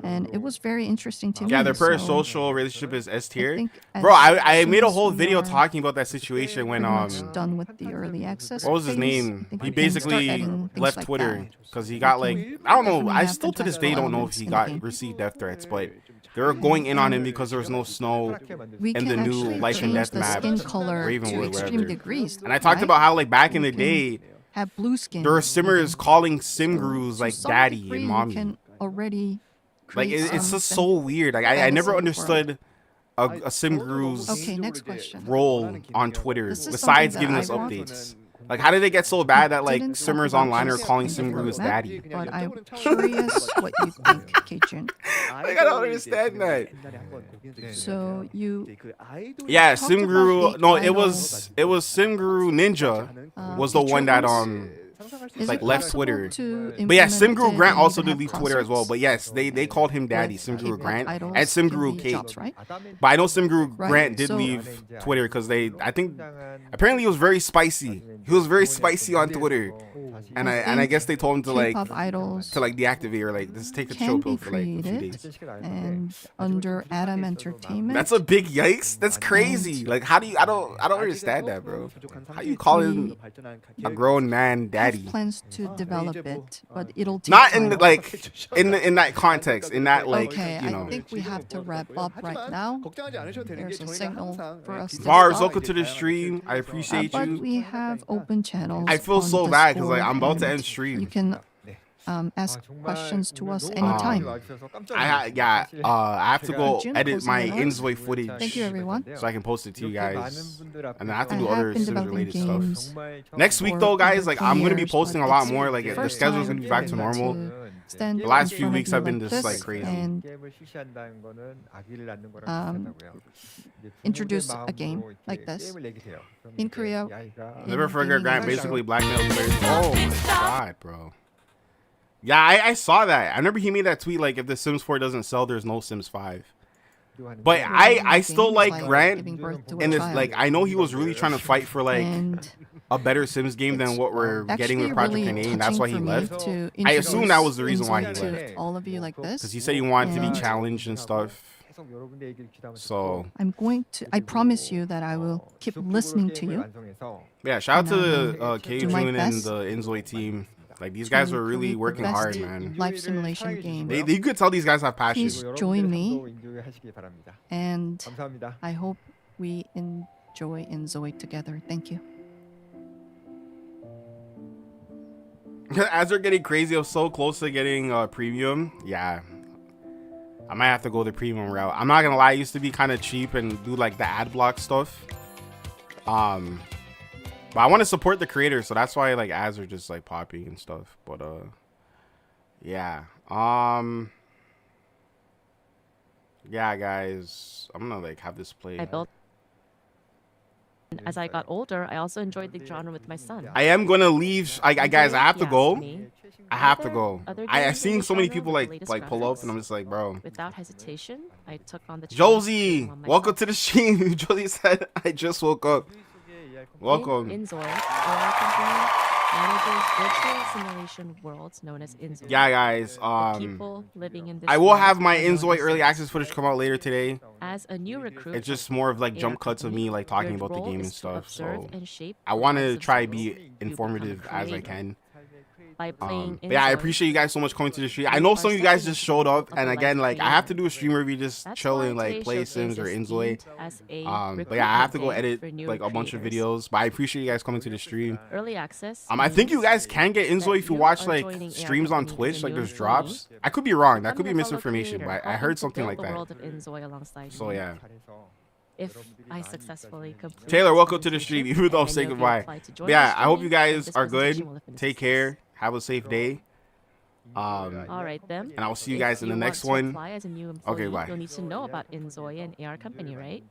and it was very interesting to me. Yeah, their so parasocial relationship is S I tier. think as Bro, I soon made a as whole we video are talking about that situation when pretty much done with the early access. what was his phase, name? I think He we can start basically adding things left like Twitter that. because he got like can I don't know. definitely I have still to this day fantastical don't know if he elements in the got game. received death threats, but they were going in on him because there was no snow We in can the new actually Life and change Death the map, skin color Ravenwood, to extreme whatever. degrees. And I talked right? about how like back in the You can day have blue skin. there were simmers calling sim grooves To like some daddy degree, and you mommy. can already Like create it's some just so weird. Like I never fantasy world. understood a sim groove's Okay, next question. role on Twitter This is besides something giving that us I want. updates. Like how did they get so bad that like Didn't talk simmers about online are this calling in sim the grooves map, daddy? But I'm curious what you think, Cajun. Like I don't understand that. So you Yeah, talked about Simguru. the No, idol. it was Simguru Ninja was the one that Is like it left possible Twitter. to But yeah, implement Simguru it Grant and also even did leave have Twitter as well. concerts But yes, they called him daddy, with Simguru K-pop Grant idols and can Simguru be Kate. jobs, right? But I know Simguru Right, Grant did so- leave Twitter because I think apparently he was very spicy. He was very spicy on Twitter. And I guess they told him to like K-pop idols deactivate or like just take the can chill be pill for like a few created, days. and under Adam Entertainment, That's a big yikes. That's crazy. Like how do you? I don't understand that, bro. How you calling a grown man daddy? have plans to develop it, but it'll take Not time. in the, like in that context. In that like Okay, you I know. think we have to wrap up right now. There's a signal for us to Vars, stop. welcome to the stream. I appreciate But you. we have open channels. I feel on so bad because like Discord, I'm about to and end stream. You can ask questions to us anytime. I have to go June edit closing my remarks. inZOI footage. Thank you, everyone. So I can post it to you guys. And then I have to I do have other been Sims developing related games stuff. Next week for though, guys, over like 20 I'm gonna be years, posting a but lot it's more. Like the first schedule's time gonna be back to for me normal. to stand The last in few front of weeks you have been like just this like crazy. and introduce a game like this. In Korea, Never in forget gaming Grant industry, basically blackmailed players. Oh my god, bro. Yeah, I saw that. I remember he made that tweet like if the Sims 4 doesn't sell, there's no Sims 5. But I still like Grant giving birth to a and it's child. like I know he was really trying to fight for like And a better Sims game than what we're getting with actually Project really Canadian. That's why he touching for me left. to I assume that was the reason why he introduce left. to all of you like this. Because he said he wanted to be And challenged and stuff. So I promise you that I will keep listening to you. yeah, shout out to And the K do my June and best the inZOI team. Like these guys to were really create the working best hard, man. life simulation game. You could tell these guys have passion. Please join me, and I hope we enjoy inZOI together. Thank you. As they're getting crazy, I'm so close to getting premium. Yeah, I might have to go the premium route. I'm not gonna lie, it used to be kind of cheap and do like the ad block stuff. But I want to support the creators, so that's why like ads are just like popping and stuff. But yeah. Yeah, guys, I'm gonna like have this play. I built. As I got older, I also enjoyed the genre with my son. I am gonna leave. I guys, I have to go. I have to go. Other I've games in seen the so many genre people with the like latest pull up, graphics. and I'm just like, bro. Without hesitation, I took on the challenge Josie, on welcome myself. to the stream. Josie said, I just woke up. Welcome. inZOI, our company manages virtual simulation worlds known as inZOI. Yeah, guys. The people living in this I will world have my are known inZOI as early Sims. access footage come out later today. As a new recruit, It's just more of like in jump our cuts of company, me like talking your about the role game and is to stuff. observe So and shape I the want to lives of try those be you become a informative as I creator. can. By playing But yeah, I inZOI, appreciate you guys so much coming to the stream. I you know are some of you guys stepping just into showed the up, world and of again, life like I have to do a creating. stream where we just That's chill why and like today's play showcase Sims or is inZOI. themed as a But yeah, I have to go recruitment day edit for new like a bunch of creators. videos. But I appreciate you guys coming to the stream. Early access. I think you means guys can get that inZOI if you you watch are like joining AR streams on Company as Twitch. a Like new there's employee, drops. I could be wrong. That could be becoming a fellow misinformation, creator, but I helping heard to something build like the that. world of inZOI alongside So you. yeah. If I successfully complete Taylor, this welcome to the stream. presentation, Even though I'm and saying you'll be goodbye. applied to join But yeah, this I hope you journey, guys this are good. presentation will have been Take discussed. care. Have a safe day. All right then. And I will see you If guys in the want next to one. apply as a new employee, Okay, bye. You'll need to know about inZOI and AR Company, right?